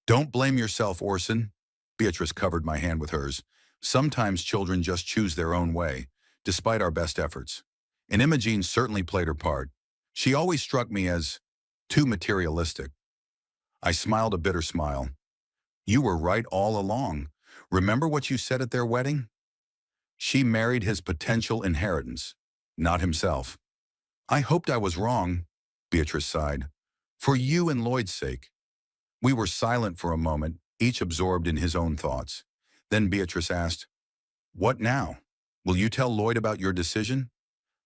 Don't blame yourself, Orson. Beatrice covered my hand with hers. Sometimes children just choose their own way, despite our best efforts. And Imogen certainly played her part. She always struck me as too materialistic. I smiled a bitter smile. You were right all along. Remember what you said at their wedding? She married his potential inheritance, not himself. I hoped I was wrong, Beatrice sighed. For you and Lloyd's sake. We were silent for a moment, each absorbed in his own thoughts. Then Beatrice asked, What now? Will you tell Lloyd about your decision?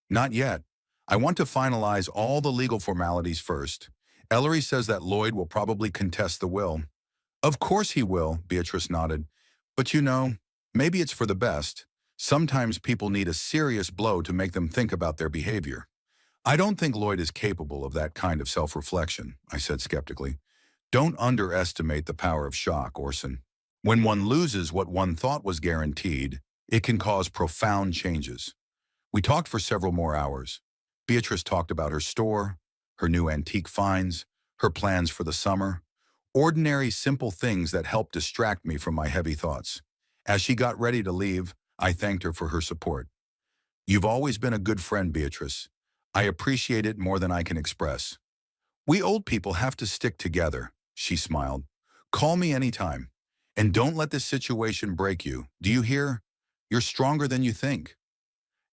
Not yet. I want to finalize all the legal formalities first. Ellery says that Lloyd will probably contest the will. Of course he will, Beatrice nodded. But you know, maybe it's for the best. Sometimes people need a serious blow to make them think about their behavior. I don't think Lloyd is capable of that kind of self-reflection, I said skeptically. Don't underestimate the power of shock, Orson. When one loses what one thought was guaranteed, it can cause profound changes. We talked for several more hours. Beatrice talked about her store, her new antique finds, her plans for the summer. Ordinary, simple things that helped distract me from my heavy thoughts. As she got ready to leave, I thanked her for her support. You've always been a good friend, Beatrice. I appreciate it more than I can express. We old people have to stick together, she smiled. Call me anytime. And don't let this situation break you. Do you hear? You're stronger than you think.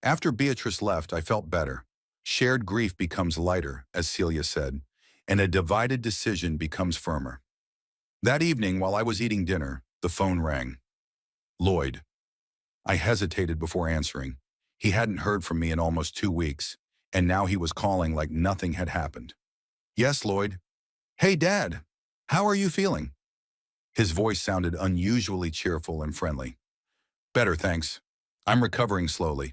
After Beatrice left, I felt better. Shared grief becomes lighter, as Celia said, and a divided decision becomes firmer. That evening, while I was eating dinner, the phone rang. Lloyd. I hesitated before answering. He hadn't heard from me in almost 2 weeks, and now he was calling like nothing had happened. Yes, Lloyd. Hey, Dad. How are you feeling? His voice sounded unusually cheerful and friendly. Better, thanks. I'm recovering slowly.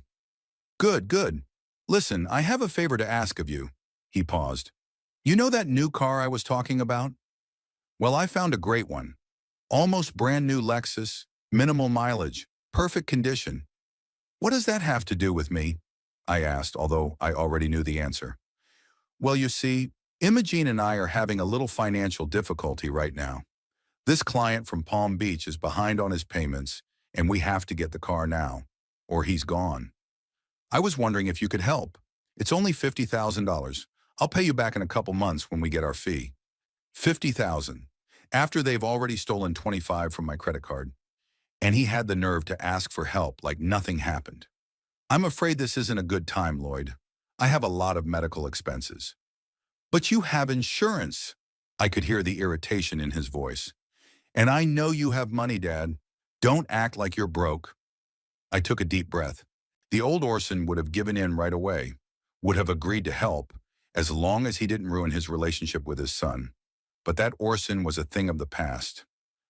Good, good. Listen, I have a favor to ask of you. He paused. You know that new car I was talking about? Well, I found a great one. Almost brand new Lexus, minimal mileage, perfect condition. What does that have to do with me? I asked, although I already knew the answer. Well, you see, Imogene and I are having a little financial difficulty right now. This client from Palm Beach is behind on his payments, and we have to get the car now, or he's gone. I was wondering if you could help. It's only $50,000. I'll pay you back in a couple months when we get our fee. $50,000. After they've already stolen $25 from my credit card. And he had the nerve to ask for help like nothing happened. I'm afraid this isn't a good time, Lloyd. I have a lot of medical expenses. But you have insurance. I could hear the irritation in his voice. And I know you have money, Dad. Don't act like you're broke. I took a deep breath. The old Orson would have given in right away, would have agreed to help, as long as he didn't ruin his relationship with his son. But that Orson was a thing of the past.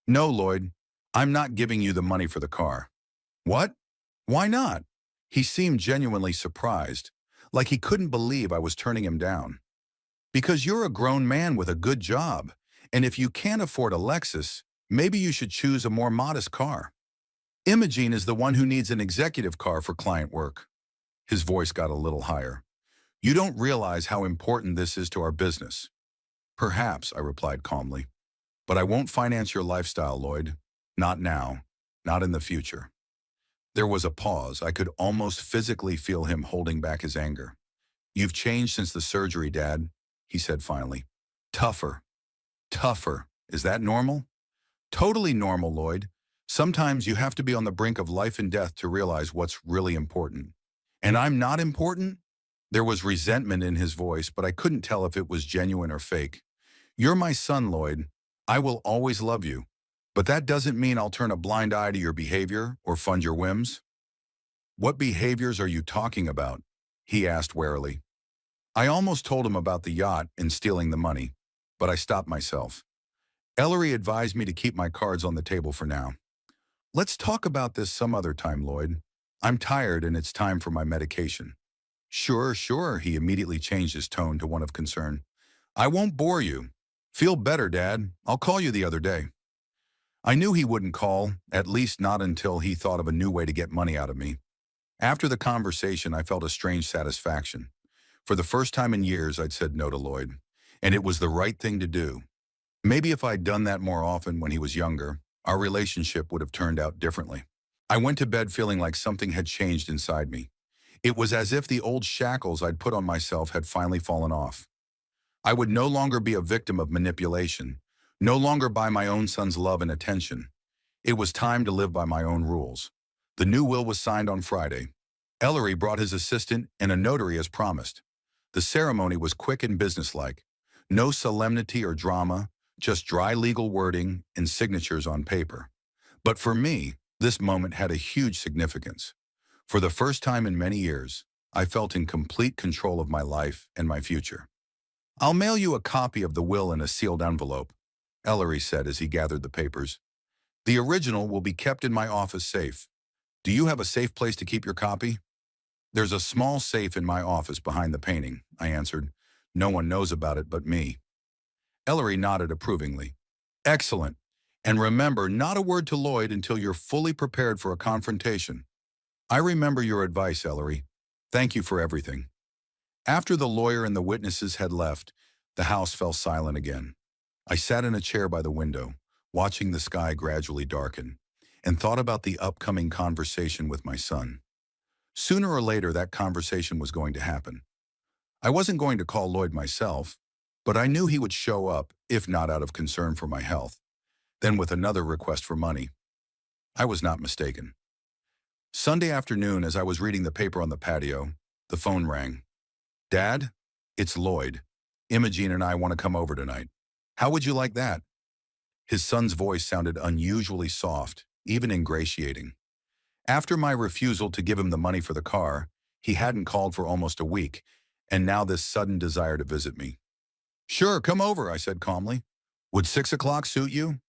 No, Lloyd, I'm not giving you the money for the car. What? Why not? He seemed genuinely surprised, like he couldn't believe I was turning him down. Because you're a grown man with a good job, and if you can't afford a Lexus, maybe you should choose a more modest car. Imogene is the one who needs an executive car for client work. His voice got a little higher. You don't realize how important this is to our business. Perhaps, I replied calmly. But I won't finance your lifestyle, Lloyd. Not now. Not in the future. There was a pause. I could almost physically feel him holding back his anger. You've changed since the surgery, Dad, he said finally. Tougher. Tougher. Is that normal? Totally normal, Lloyd. Sometimes you have to be on the brink of life and death to realize what's really important. And I'm not important? There was resentment in his voice, but I couldn't tell if it was genuine or fake. You're my son, Lloyd. I will always love you. But that doesn't mean I'll turn a blind eye to your behavior or fund your whims. What behaviors are you talking about? He asked warily. I almost told him about the yacht and stealing the money, but I stopped myself. Ellery advised me to keep my cards on the table for now. Let's talk about this some other time, Lloyd. I'm tired and it's time for my medication. Sure, sure, he immediately changed his tone to one of concern. I won't bore you. Feel better, Dad. I'll call you the other day. I knew he wouldn't call, at least not until he thought of a new way to get money out of me. After the conversation, I felt a strange satisfaction. For the first time in years, I'd said no to Lloyd, and it was the right thing to do. Maybe if I'd done that more often when he was younger, our relationship would have turned out differently. I went to bed feeling like something had changed inside me. It was as if the old shackles I'd put on myself had finally fallen off. I would no longer be a victim of manipulation, no longer buy my own son's love and attention. It was time to live by my own rules. The new will was signed on Friday. Ellery brought his assistant and a notary as promised. The ceremony was quick and businesslike. No solemnity or drama, just dry legal wording and signatures on paper. But for me, this moment had a huge significance. For the first time in many years, I felt in complete control of my life and my future. I'll mail you a copy of the will in a sealed envelope, Ellery said as he gathered the papers. The original will be kept in my office safe. Do you have a safe place to keep your copy? There's a small safe in my office behind the painting, I answered. No one knows about it but me. Ellery nodded approvingly. Excellent. And remember, not a word to Lloyd until you're fully prepared for a confrontation. I remember your advice, Ellery. Thank you for everything. After the lawyer and the witnesses had left, the house fell silent again. I sat in a chair by the window, watching the sky gradually darken, and thought about the upcoming conversation with my son. Sooner or later, that conversation was going to happen. I wasn't going to call Lloyd myself, but I knew he would show up, if not out of concern for my health, then with another request for money. I was not mistaken. Sunday afternoon, as I was reading the paper on the patio, the phone rang. "Dad, it's Lloyd. Imogene and I want to come over tonight. How would you like that?" His son's voice sounded unusually soft, even ingratiating. After my refusal to give him the money for the car, he hadn't called for almost a week, and now this sudden desire to visit me. "Sure, come over," I said calmly. "Would 6 o'clock suit you?"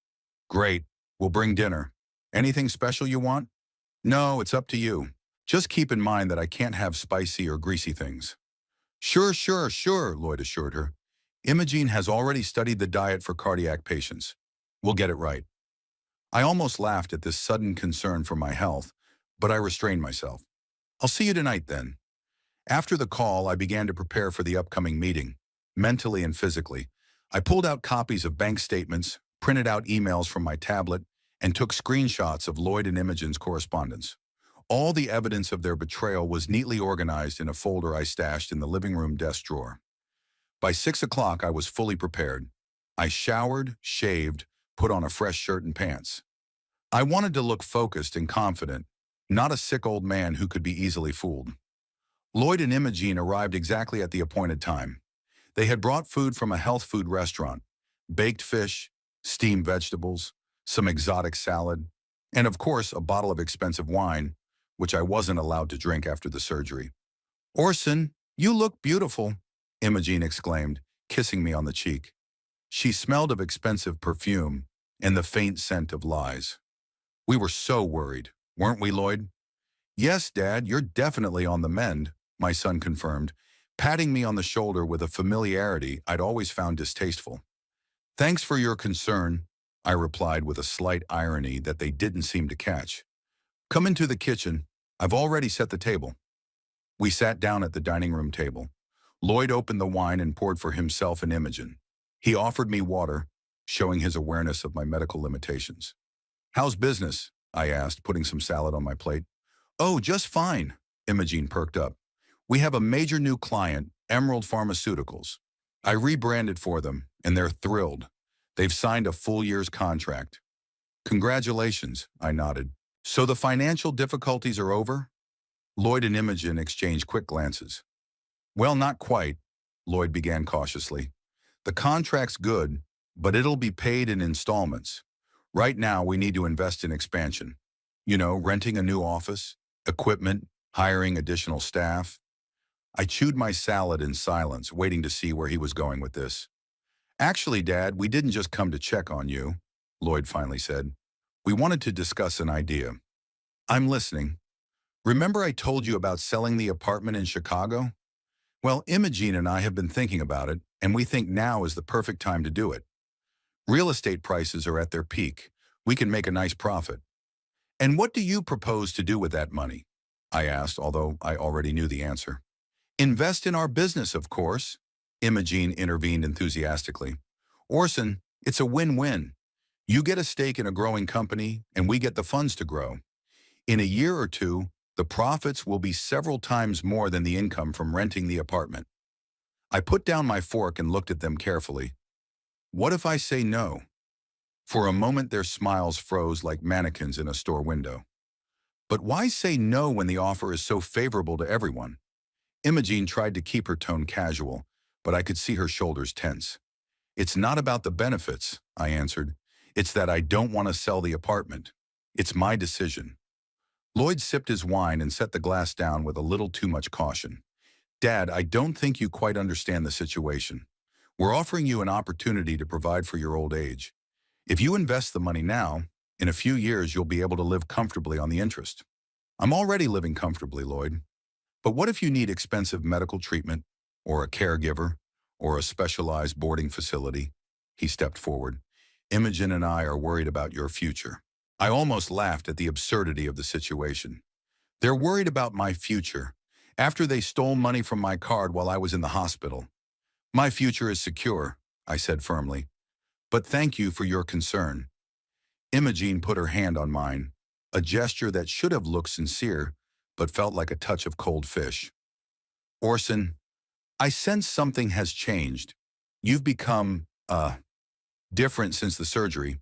"Great. We'll bring dinner. Anything special you want?" "No, it's up to you. Just keep in mind that I can't have spicy or greasy things." Sure, Lloyd assured her. "Imogene has already studied the diet for cardiac patients. We'll get it right." I almost laughed at this sudden concern for my health, but I restrained myself. "I'll see you tonight then." After the call, I began to prepare for the upcoming meeting, mentally and physically. I pulled out copies of bank statements, printed out emails from my tablet, and took screenshots of Lloyd and Imogene's correspondence. All the evidence of their betrayal was neatly organized in a folder I stashed in the living room desk drawer. By 6 o'clock, I was fully prepared. I showered, shaved, put on a fresh shirt and pants. I wanted to look focused and confident, not a sick old man who could be easily fooled. Lloyd and Imogene arrived exactly at the appointed time. They had brought food from a health food restaurant: baked fish, steamed vegetables, some exotic salad, and of course a bottle of expensive wine, which I wasn't allowed to drink after the surgery. "Orson, you look beautiful," Imogene exclaimed, kissing me on the cheek. She smelled of expensive perfume and the faint scent of lies. We were so worried, weren't we, Lloyd? "Yes, Dad, you're definitely on the mend," my son confirmed, patting me on the shoulder with a familiarity I'd always found distasteful. "Thanks for your concern," I replied with a slight irony that they didn't seem to catch. "Come into the kitchen. I've already set the table." We sat down at the dining room table. Lloyd opened the wine and poured for himself and Imogen. He offered me water, showing his awareness of my medical limitations. "How's business?" I asked, putting some salad on my plate. "Oh, just fine," Imogen perked up. "We have a major new client, Emerald Pharmaceuticals. I rebranded for them, and they're thrilled. They've signed a full year's contract." "Congratulations," I nodded. "So the financial difficulties are over?" Lloyd and Imogen exchanged quick glances. "Well, not quite," Lloyd began cautiously. "The contract's good, but it'll be paid in installments. Right now, we need to invest in expansion. You know, renting a new office, equipment, hiring additional staff." I chewed my salad in silence, waiting to see where he was going with this. "Actually, Dad, we didn't just come to check on you," Lloyd finally said. "We wanted to discuss an idea." "I'm listening." "Remember I told you about selling the apartment in Chicago? Well, Imogene and I have been thinking about it, and we think now is the perfect time to do it. Real estate prices are at their peak. We can make a nice profit." "And what do you propose to do with that money?" I asked, although I already knew the answer. "Invest in our business, of course," Imogene intervened enthusiastically. "Orson, it's a win-win. You get a stake in a growing company, and we get the funds to grow. In a year or two, the profits will be several times more than the income from renting the apartment." I put down my fork and looked at them carefully. "What if I say no?" For a moment, their smiles froze like mannequins in a store window. "But why say no when the offer is so favorable to everyone?" Imogene tried to keep her tone casual, but I could see her shoulders tense. "It's not about the benefits," I answered. "It's that I don't want to sell the apartment. It's my decision." Lloyd sipped his wine and set the glass down with a little too much caution. "Dad, I don't think you quite understand the situation. We're offering you an opportunity to provide for your old age. If you invest the money now, in a few years you'll be able to live comfortably on the interest." "I'm already living comfortably, Lloyd." "But what if you need expensive medical treatment, or a caregiver, or a specialized boarding facility?" He stepped forward. "Imogen and I are worried about your future." I almost laughed at the absurdity of the situation. They're worried about my future, after they stole money from my card while I was in the hospital. "My future is secure," I said firmly. But thank you for your concern. Imogene put her hand on mine, a gesture that should have looked sincere, but felt like a touch of cold fish. Orson, I sense something has changed. You've become, different since the surgery.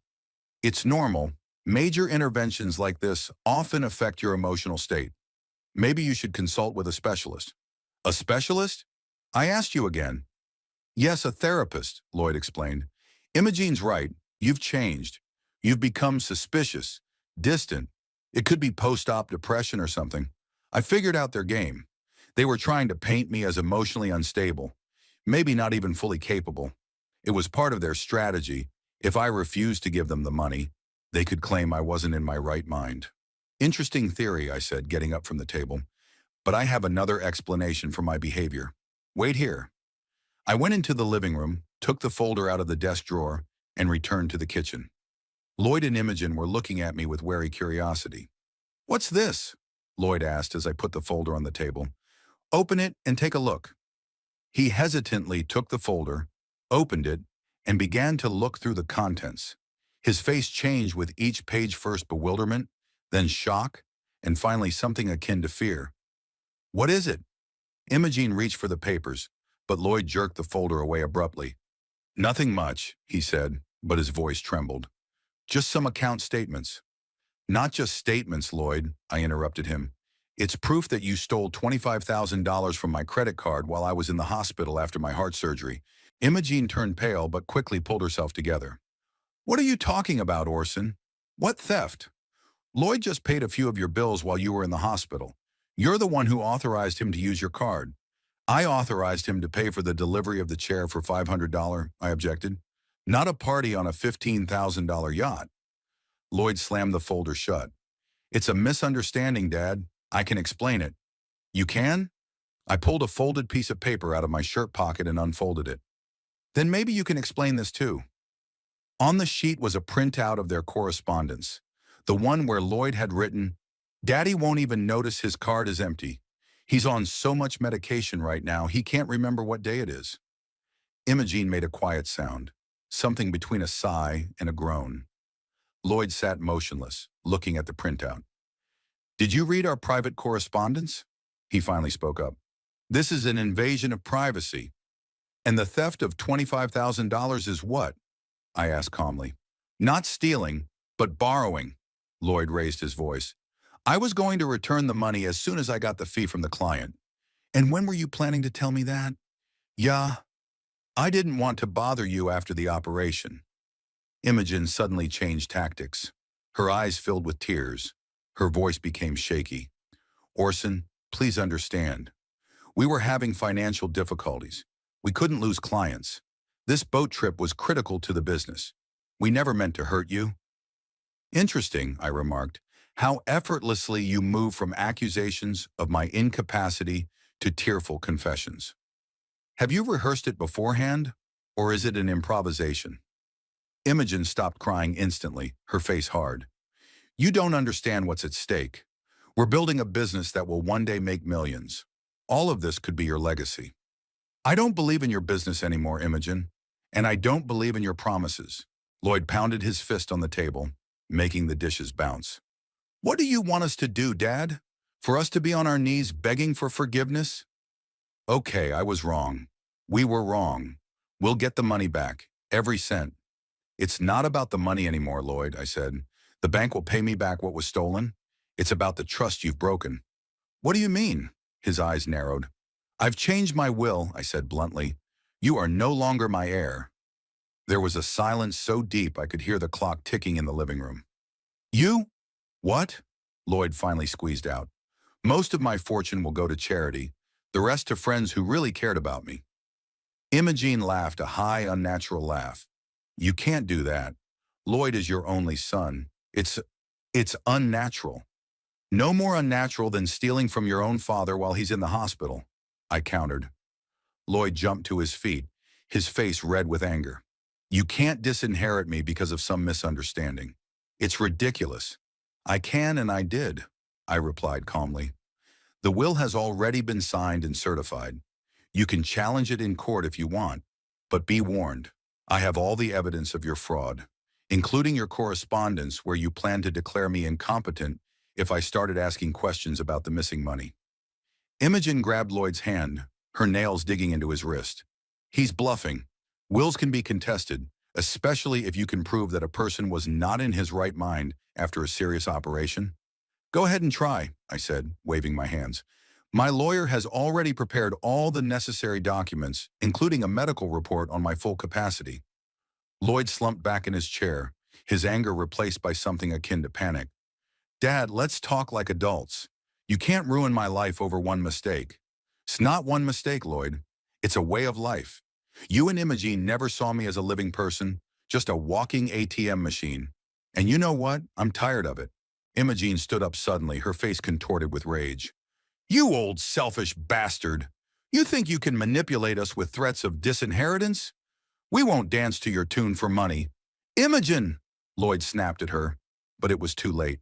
It's normal. Major interventions like this often affect your emotional state. Maybe you should consult with a specialist. A specialist? I asked you again. Yes, a therapist, Lloyd explained. Imogene's right. You've changed. You've become suspicious, distant. It could be post-op depression or something. I figured out their game. They were trying to paint me as emotionally unstable, maybe not even fully capable. It was part of their strategy. If I refused to give them the money, they could claim I wasn't in my right mind. Interesting theory, I said, getting up from the table. But I have another explanation for my behavior. Wait here. I went into the living room, took the folder out of the desk drawer, and returned to the kitchen. Lloyd and Imogen were looking at me with wary curiosity. What's this? Lloyd asked as I put the folder on the table. Open it and take a look. He hesitantly took the folder, opened it, and began to look through the contents. His face changed with each page, first bewilderment, then shock, and finally something akin to fear. What is it? Imogen reached for the papers, but Lloyd jerked the folder away abruptly. Nothing much, he said, but his voice trembled. Just some account statements. Not just statements, Lloyd, I interrupted him. It's proof that you stole $25,000 from my credit card while I was in the hospital after my heart surgery. Imogen turned pale but quickly pulled herself together. What are you talking about, Orson? What theft? Lloyd just paid a few of your bills while you were in the hospital. You're the one who authorized him to use your card. I authorized him to pay for the delivery of the chair for $500, I objected. Not a party on a $15,000 yacht. Lloyd slammed the folder shut. It's a misunderstanding, Dad. I can explain it. You can? I pulled a folded piece of paper out of my shirt pocket and unfolded it. Then maybe you can explain this too. On the sheet was a printout of their correspondence, the one where Lloyd had written, Daddy won't even notice his card is empty. He's on so much medication right now, he can't remember what day it is. Imogen made a quiet sound, something between a sigh and a groan. Lloyd sat motionless, looking at the printout. Did you read our private correspondence? He finally spoke up. This is an invasion of privacy. And the theft of $25,000 is what? I asked calmly. Not stealing, but borrowing. Lloyd raised his voice. I was going to return the money as soon as I got the fee from the client. And when were you planning to tell me that? Yeah, I didn't want to bother you after the operation. Imogen suddenly changed tactics. Her eyes filled with tears. Her voice became shaky. Orson, please understand. We were having financial difficulties. We couldn't lose clients. This boat trip was critical to the business. We never meant to hurt you. Interesting, I remarked, how effortlessly you move from accusations of my incapacity to tearful confessions. Have you rehearsed it beforehand, or is it an improvisation? Imogen stopped crying instantly, her face hard. You don't understand what's at stake. We're building a business that will one day make millions. All of this could be your legacy. I don't believe in your business anymore, Imogen, and I don't believe in your promises. Lloyd pounded his fist on the table, making the dishes bounce. What do you want us to do, Dad? For us to be on our knees begging for forgiveness? Okay, I was wrong. We were wrong. We'll get the money back, every cent. It's not about the money anymore, Lloyd, I said. The bank will pay me back what was stolen. It's about the trust you've broken. What do you mean? His eyes narrowed. I've changed my will, I said bluntly. You are no longer my heir. There was a silence so deep I could hear the clock ticking in the living room. You? What? Lloyd finally squeezed out. Most of my fortune will go to charity, the rest to friends who really cared about me. Imogen laughed a high, unnatural laugh. You can't do that. Lloyd is your only son. It's unnatural. No more unnatural than stealing from your own father while he's in the hospital, I countered. Lloyd jumped to his feet, his face red with anger. You can't disinherit me because of some misunderstanding. It's ridiculous. I can and I did, I replied calmly. The will has already been signed and certified. You can challenge it in court if you want, but be warned. I have all the evidence of your fraud, including your correspondence where you plan to declare me incompetent if I started asking questions about the missing money. Imogen grabbed Lloyd's hand, her nails digging into his wrist. He's bluffing. Wills can be contested, especially if you can prove that a person was not in his right mind after a serious operation. Go ahead and try, I said, waving my hands. My lawyer has already prepared all the necessary documents, including a medical report on my full capacity. Lloyd slumped back in his chair, his anger replaced by something akin to panic. Dad, let's talk like adults. You can't ruin my life over one mistake. It's not one mistake, Lloyd. It's a way of life. You and Imogene never saw me as a living person, just a walking ATM machine. And you know what? I'm tired of it. Imogene stood up suddenly, her face contorted with rage. You old selfish bastard! You think you can manipulate us with threats of disinheritance? We won't dance to your tune for money. Imogen! Lloyd snapped at her, but it was too late.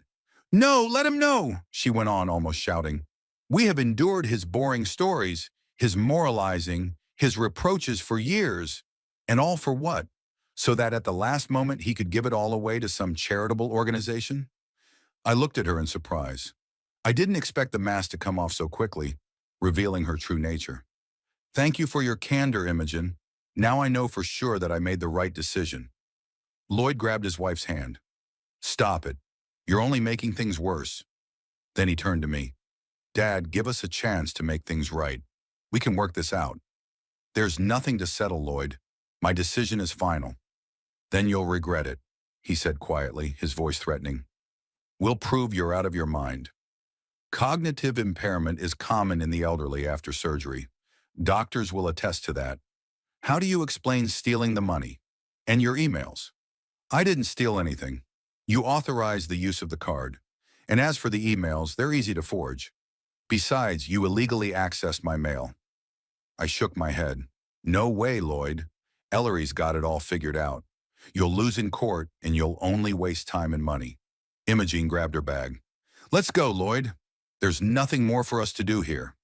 No, let him know, she went on, almost shouting. We have endured his boring stories, his moralizing, his reproaches for years. And all for what? So that at the last moment he could give it all away to some charitable organization? I looked at her in surprise. I didn't expect the mask to come off so quickly, revealing her true nature. Thank you for your candor, Imogen. Now I know for sure that I made the right decision. Lloyd grabbed his wife's hand. Stop it. You're only making things worse. Then he turned to me. Dad, give us a chance to make things right. We can work this out. There's nothing to settle, Lloyd. My decision is final. Then you'll regret it, he said quietly, his voice threatening. We'll prove you're out of your mind. Cognitive impairment is common in the elderly after surgery. Doctors will attest to that. How do you explain stealing the money? And your emails? I didn't steal anything. You authorized the use of the card. And as for the emails, they're easy to forge. Besides, you illegally accessed my mail. I shook my head. No way, Lloyd. Ellery's got it all figured out. You'll lose in court, and you'll only waste time and money. Imogene grabbed her bag. Let's go, Lloyd. There's nothing more for us to do here.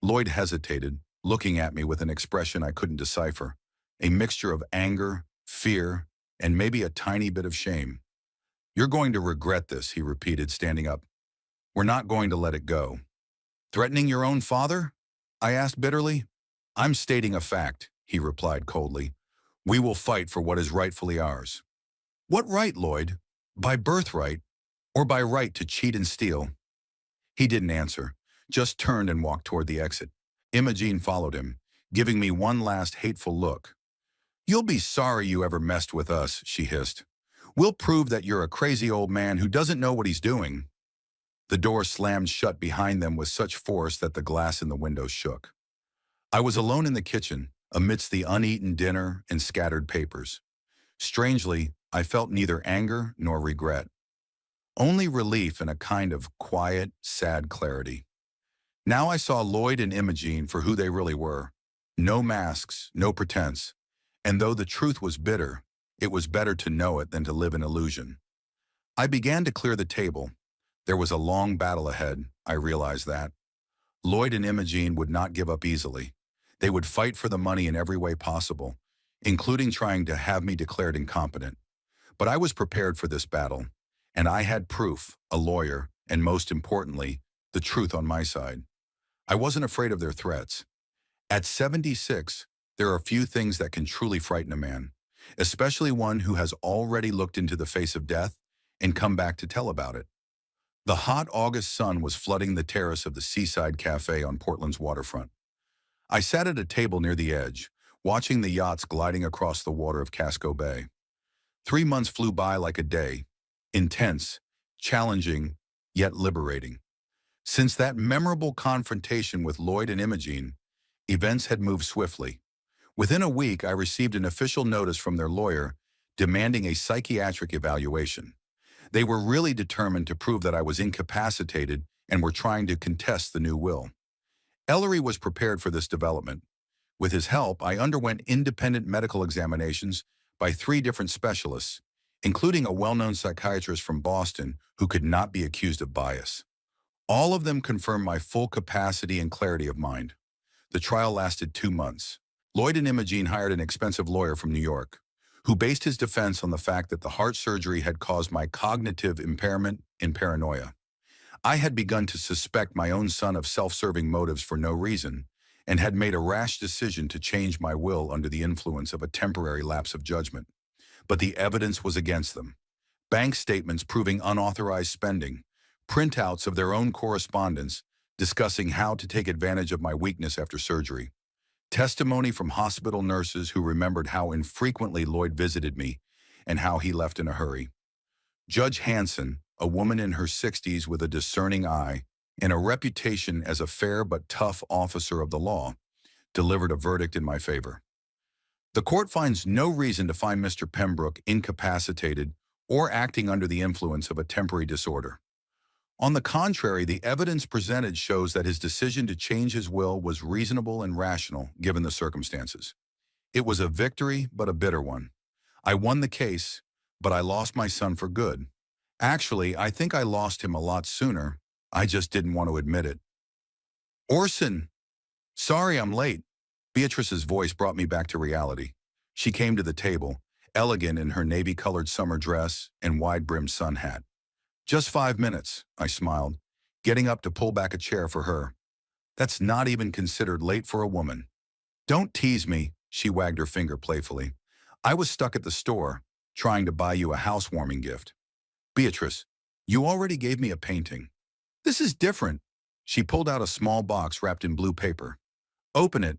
Lloyd hesitated, looking at me with an expression I couldn't decipher, a mixture of anger, fear, and maybe a tiny bit of shame. You're going to regret this, he repeated, standing up. We're not going to let it go. Threatening your own father? I asked bitterly. I'm stating a fact, he replied coldly. We will fight for what is rightfully ours. What right, Lloyd? By birthright, or by right to cheat and steal? He didn't answer, just turned and walked toward the exit. Imogene followed him, giving me one last hateful look. You'll be sorry you ever messed with us, she hissed. We'll prove that you're a crazy old man who doesn't know what he's doing. The door slammed shut behind them with such force that the glass in the window shook. I was alone in the kitchen, amidst the uneaten dinner and scattered papers. Strangely, I felt neither anger nor regret. Only relief and a kind of quiet, sad clarity. Now I saw Lloyd and Imogene for who they really were. No masks, no pretense. And though the truth was bitter, it was better to know it than to live in illusion. I began to clear the table. There was a long battle ahead, I realized that. Lloyd and Imogene would not give up easily. They would fight for the money in every way possible, including trying to have me declared incompetent. But I was prepared for this battle, and I had proof, a lawyer, and most importantly, the truth on my side. I wasn't afraid of their threats. At 76, there are few things that can truly frighten a man, especially one who has already looked into the face of death and come back to tell about it. The hot August sun was flooding the terrace of the Seaside Cafe on Portland's waterfront. I sat at a table near the edge, watching the yachts gliding across the water of Casco Bay. 3 months flew by like a day, intense, challenging, yet liberating. Since that memorable confrontation with Lloyd and Imogene, events had moved swiftly. Within a week, I received an official notice from their lawyer demanding a psychiatric evaluation. They were really determined to prove that I was incapacitated and were trying to contest the new will. Ellery was prepared for this development. With his help, I underwent independent medical examinations by 3 different specialists, including a well-known psychiatrist from Boston who could not be accused of bias. All of them confirmed my full capacity and clarity of mind. The trial lasted 2 months. Lloyd and Imogene hired an expensive lawyer from New York. who based his defense on the fact that the heart surgery had caused my cognitive impairment and paranoia. I had begun to suspect my own son of self-serving motives for no reason, and had made a rash decision to change my will under the influence of a temporary lapse of judgment. But the evidence was against them. Bank statements proving unauthorized spending, printouts of their own correspondence discussing how to take advantage of my weakness after surgery, testimony from hospital nurses who remembered how infrequently Lloyd visited me and how he left in a hurry. Judge Hanson, a woman in her 60s with a discerning eye and a reputation as a fair but tough officer of the law, delivered a verdict in my favor. The court finds no reason to find Mr. Pembroke incapacitated or acting under the influence of a temporary disorder. On the contrary, the evidence presented shows that his decision to change his will was reasonable and rational given the circumstances. It was a victory, but a bitter one. I won the case, but I lost my son for good. Actually, I think I lost him a lot sooner. I just didn't want to admit it. Orson! Sorry I'm late. Beatrice's voice brought me back to reality. She came to the table, elegant in her navy-colored summer dress and wide-brimmed sun hat. Just 5 minutes, I smiled, getting up to pull back a chair for her. That's not even considered late for a woman. Don't tease me, she wagged her finger playfully. I was stuck at the store, trying to buy you a housewarming gift. Beatrice, you already gave me a painting. This is different. She pulled out a small box wrapped in blue paper. Open it.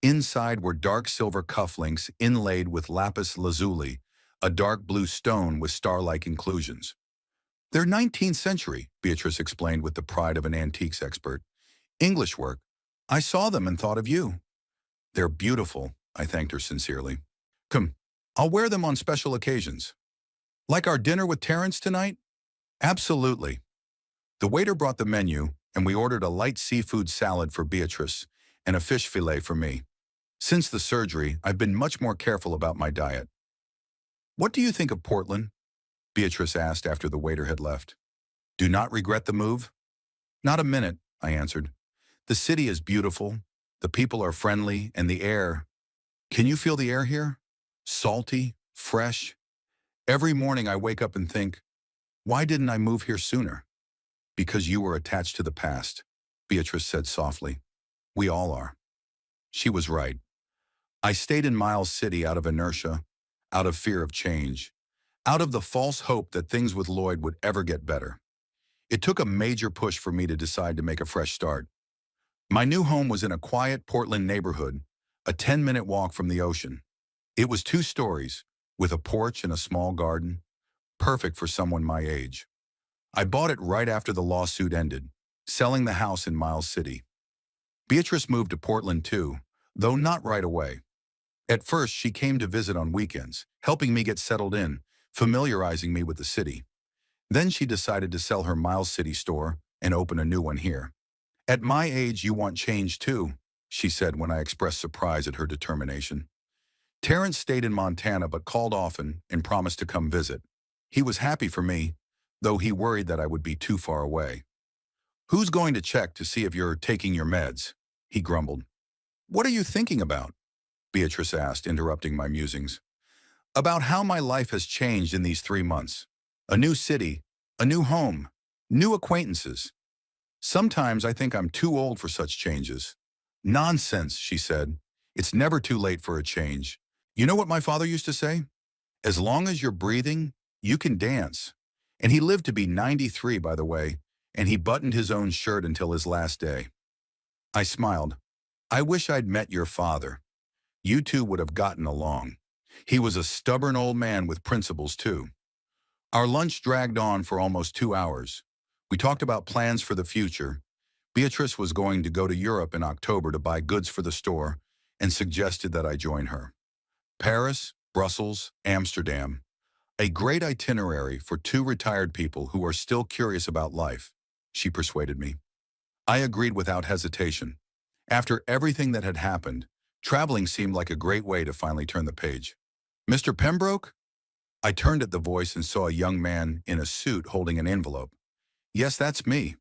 Inside were dark silver cufflinks inlaid with lapis lazuli, a dark blue stone with star-like inclusions. They're 19th century, Beatrice explained with the pride of an antiques expert. English work. I saw them and thought of you. They're beautiful, I thanked her sincerely. Come, I'll wear them on special occasions. Like our dinner with Terence tonight? Absolutely. The waiter brought the menu, and we ordered a light seafood salad for Beatrice and a fish fillet for me. Since the surgery, I've been much more careful about my diet. What do you think of Portland? Beatrice asked after the waiter had left. Do not regret the move? Not a minute, I answered. The city is beautiful, the people are friendly, and the air. Can you feel the air here? Salty, fresh. Every morning I wake up and think, why didn't I move here sooner? Because you were attached to the past, Beatrice said softly. We all are. She was right. I stayed in Miles City out of inertia, out of fear of change, out of the false hope that things with Lloyd would ever get better. It took a major push for me to decide to make a fresh start. My new home was in a quiet Portland neighborhood, a 10-minute walk from the ocean. It was 2 stories, with a porch and a small garden, perfect for someone my age. I bought it right after the lawsuit ended, selling the house in Miles City. Beatrice moved to Portland too, though not right away. At first, she came to visit on weekends, helping me get settled in, familiarizing me with the city. Then she decided to sell her Miles City store and open a new one here. At my age, you want change too, she said when I expressed surprise at her determination. Terence stayed in Montana but called often and promised to come visit. He was happy for me, though he worried that I would be too far away. Who's going to check to see if you're taking your meds? He grumbled. What are you thinking about? Beatrice asked, interrupting my musings. About how my life has changed in these 3 months. A new city, a new home, new acquaintances. Sometimes I think I'm too old for such changes. Nonsense, she said. It's never too late for a change. You know what my father used to say? As long as you're breathing, you can dance. And he lived to be 93, by the way, and he buttoned his own shirt until his last day. I smiled. I wish I'd met your father. You two would have gotten along. He was a stubborn old man with principles, too. Our lunch dragged on for almost 2 hours. We talked about plans for the future. Beatrice was going to go to Europe in October to buy goods for the store and suggested that I join her. Paris, Brussels, Amsterdam. A great itinerary for 2 retired people who are still curious about life, she persuaded me. I agreed without hesitation. After everything that had happened, traveling seemed like a great way to finally turn the page. Mr. Pembroke? I turned at the voice and saw a young man in a suit holding an envelope. Yes, that's me.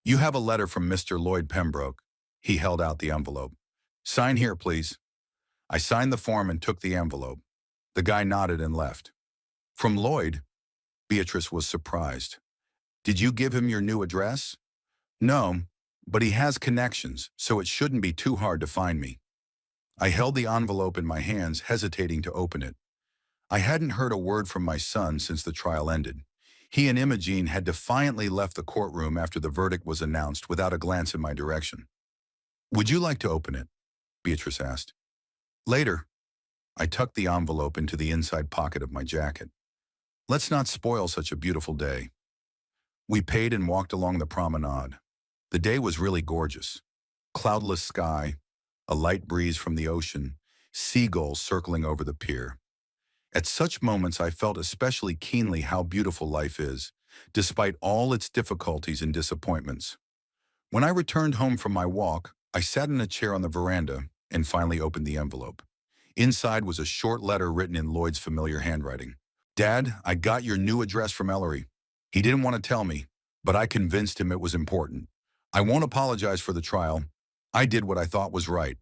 You have a letter from Mr. Lloyd Pembroke. He held out the envelope. Sign here, please. I signed the form and took the envelope. The guy nodded and left. From Lloyd? Beatrice was surprised. Did you give him your new address? No, but he has connections, so it shouldn't be too hard to find me. I held the envelope in my hands, hesitating to open it. I hadn't heard a word from my son since the trial ended. He and Imogene had defiantly left the courtroom after the verdict was announced without a glance in my direction. Would you like to open it? Beatrice asked. Later. I tucked the envelope into the inside pocket of my jacket. Let's not spoil such a beautiful day. We paid and walked along the promenade. The day was really gorgeous. Cloudless sky, a light breeze from the ocean, seagulls circling over the pier. At such moments I felt especially keenly how beautiful life is, despite all its difficulties and disappointments. When I returned home from my walk, I sat in a chair on the veranda and finally opened the envelope. Inside was a short letter written in Lloyd's familiar handwriting. Dad, I got your new address from Ellery. He didn't want to tell me, but I convinced him it was important. I won't apologize for the trial. I did what I thought was right.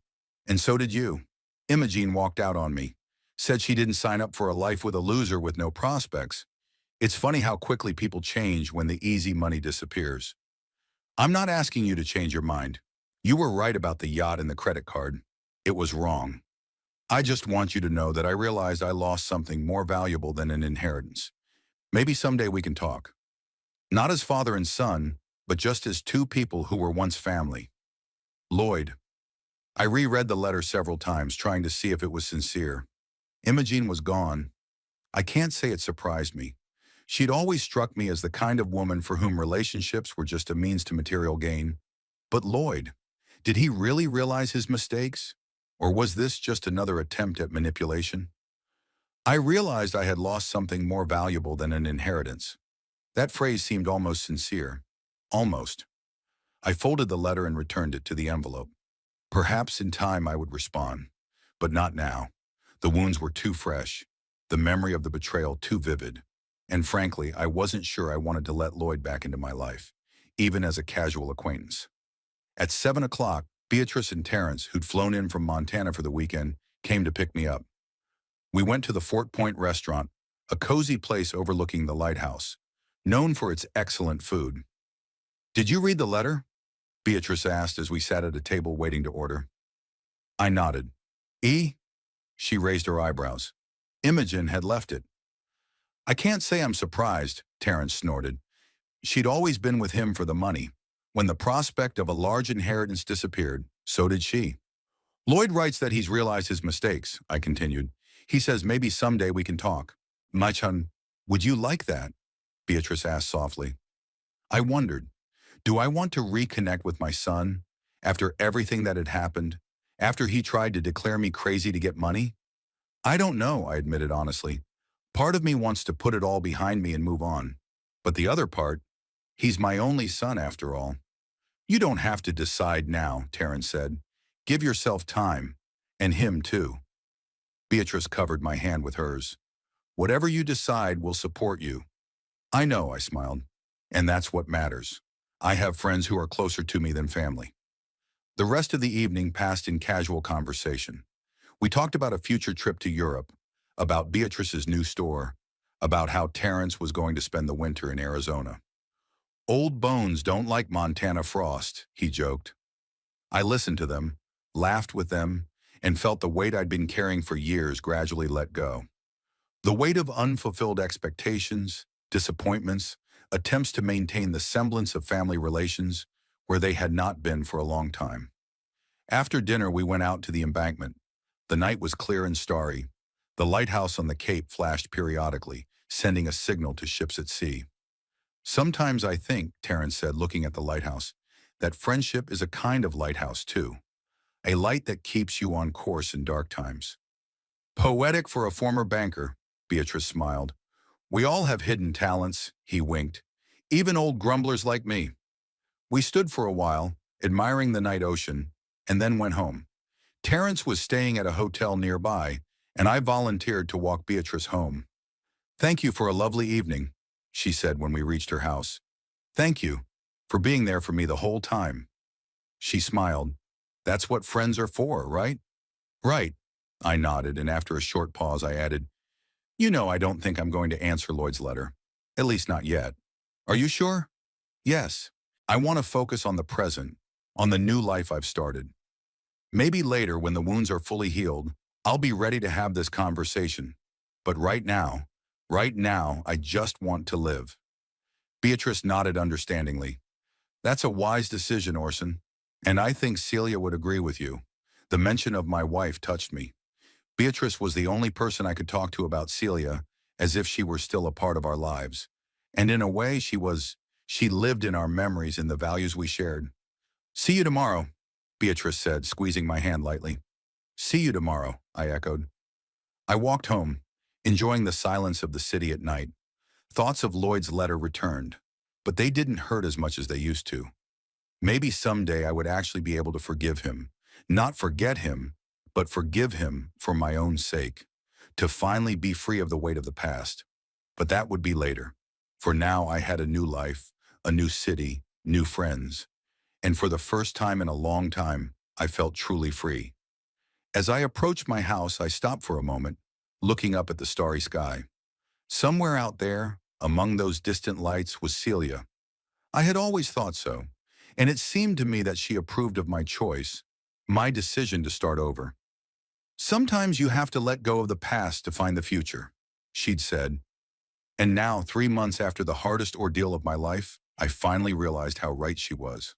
And so did you. Imogene walked out on me. Said she didn't sign up for a life with a loser with no prospects. It's funny how quickly people change when the easy money disappears. I'm not asking you to change your mind. You were right about the yacht and the credit card. It was wrong. I just want you to know that I realized I lost something more valuable than an inheritance. Maybe someday we can talk. Not as father and son, but just as two people who were once family. Lloyd. I reread the letter several times, trying to see if it was sincere. Imogene was gone. I can't say it surprised me. She'd always struck me as the kind of woman for whom relationships were just a means to material gain. But Lloyd, did he really realize his mistakes? Or was this just another attempt at manipulation? I realized I had lost something more valuable than an inheritance. That phrase seemed almost sincere. Almost. I folded the letter and returned it to the envelope. Perhaps in time I would respond, but not now. The wounds were too fresh, the memory of the betrayal too vivid, and frankly, I wasn't sure I wanted to let Lloyd back into my life, even as a casual acquaintance. At 7 o'clock, Beatrice and Terrence, who'd flown in from Montana for the weekend, came to pick me up. We went to the Fort Point restaurant, a cozy place overlooking the lighthouse, known for its excellent food. Did you read the letter? Beatrice asked as we sat at a table waiting to order. I nodded. She raised her eyebrows. Imogen had left it. I can't say I'm surprised, Terrence snorted. She'd always been with him for the money. When the prospect of a large inheritance disappeared, so did she. Lloyd writes that he's realized his mistakes, I continued. He says maybe someday we can talk. My-chan, would you like that? Beatrice asked softly. I wondered, do I want to reconnect with my son after everything that had happened, after he tried to declare me crazy to get money? I don't know, I admitted honestly. Part of me wants to put it all behind me and move on. But the other part, he's my only son after all. You don't have to decide now, Terrence said. Give yourself time, and him too. Beatrice covered my hand with hers. Whatever you decide will support you. I know, I smiled, and that's what matters. I have friends who are closer to me than family. The rest of the evening passed in casual conversation. We talked about a future trip to Europe, about Beatrice's new store, about how Terrence was going to spend the winter in Arizona. Old bones don't like Montana frost, he joked. I listened to them, laughed with them, and felt the weight I'd been carrying for years gradually let go. The weight of unfulfilled expectations, disappointments, attempts to maintain the semblance of family relations where they had not been for a long time. After dinner, we went out to the embankment. The night was clear and starry. The lighthouse on the Cape flashed periodically, sending a signal to ships at sea. Sometimes I think, Terrence said, looking at the lighthouse, that friendship is a kind of lighthouse too. A light that keeps you on course in dark times. Poetic for a former banker, Beatrice smiled. We all have hidden talents, he winked. Even old grumblers like me. We stood for a while, admiring the night ocean, and then went home. Terrence was staying at a hotel nearby, and I volunteered to walk Beatrice home. Thank you for a lovely evening, she said when we reached her house. Thank you for being there for me the whole time. She smiled. That's what friends are for, right? Right, I nodded, and after a short pause I added, You know I don't think I'm going to answer Lloyd's letter. At least not yet. Are you sure? Yes. I want to focus on the present, on the new life I've started. Maybe later, when the wounds are fully healed, I'll be ready to have this conversation. But right now, I just want to live. Beatrice nodded understandingly. That's a wise decision, Orson. And I think Celia would agree with you. The mention of my wife touched me. Beatrice was the only person I could talk to about Celia, as if she were still a part of our lives. And in a way, she lived in our memories and the values we shared. See you tomorrow, Beatrice said, squeezing my hand lightly. See you tomorrow, I echoed. I walked home, enjoying the silence of the city at night. Thoughts of Lloyd's letter returned, but they didn't hurt as much as they used to. Maybe someday I would actually be able to forgive him. Not forget him, but forgive him for my own sake. To finally be free of the weight of the past. But that would be later. For now, I had a new life, a new city, new friends. And for the first time in a long time, I felt truly free. As I approached my house, I stopped for a moment, looking up at the starry sky. Somewhere out there, among those distant lights, was Celia. I had always thought so, and it seemed to me that she approved of my choice, my decision to start over. Sometimes you have to let go of the past to find the future, she'd said. And now, 3 months after the hardest ordeal of my life, I finally realized how right she was.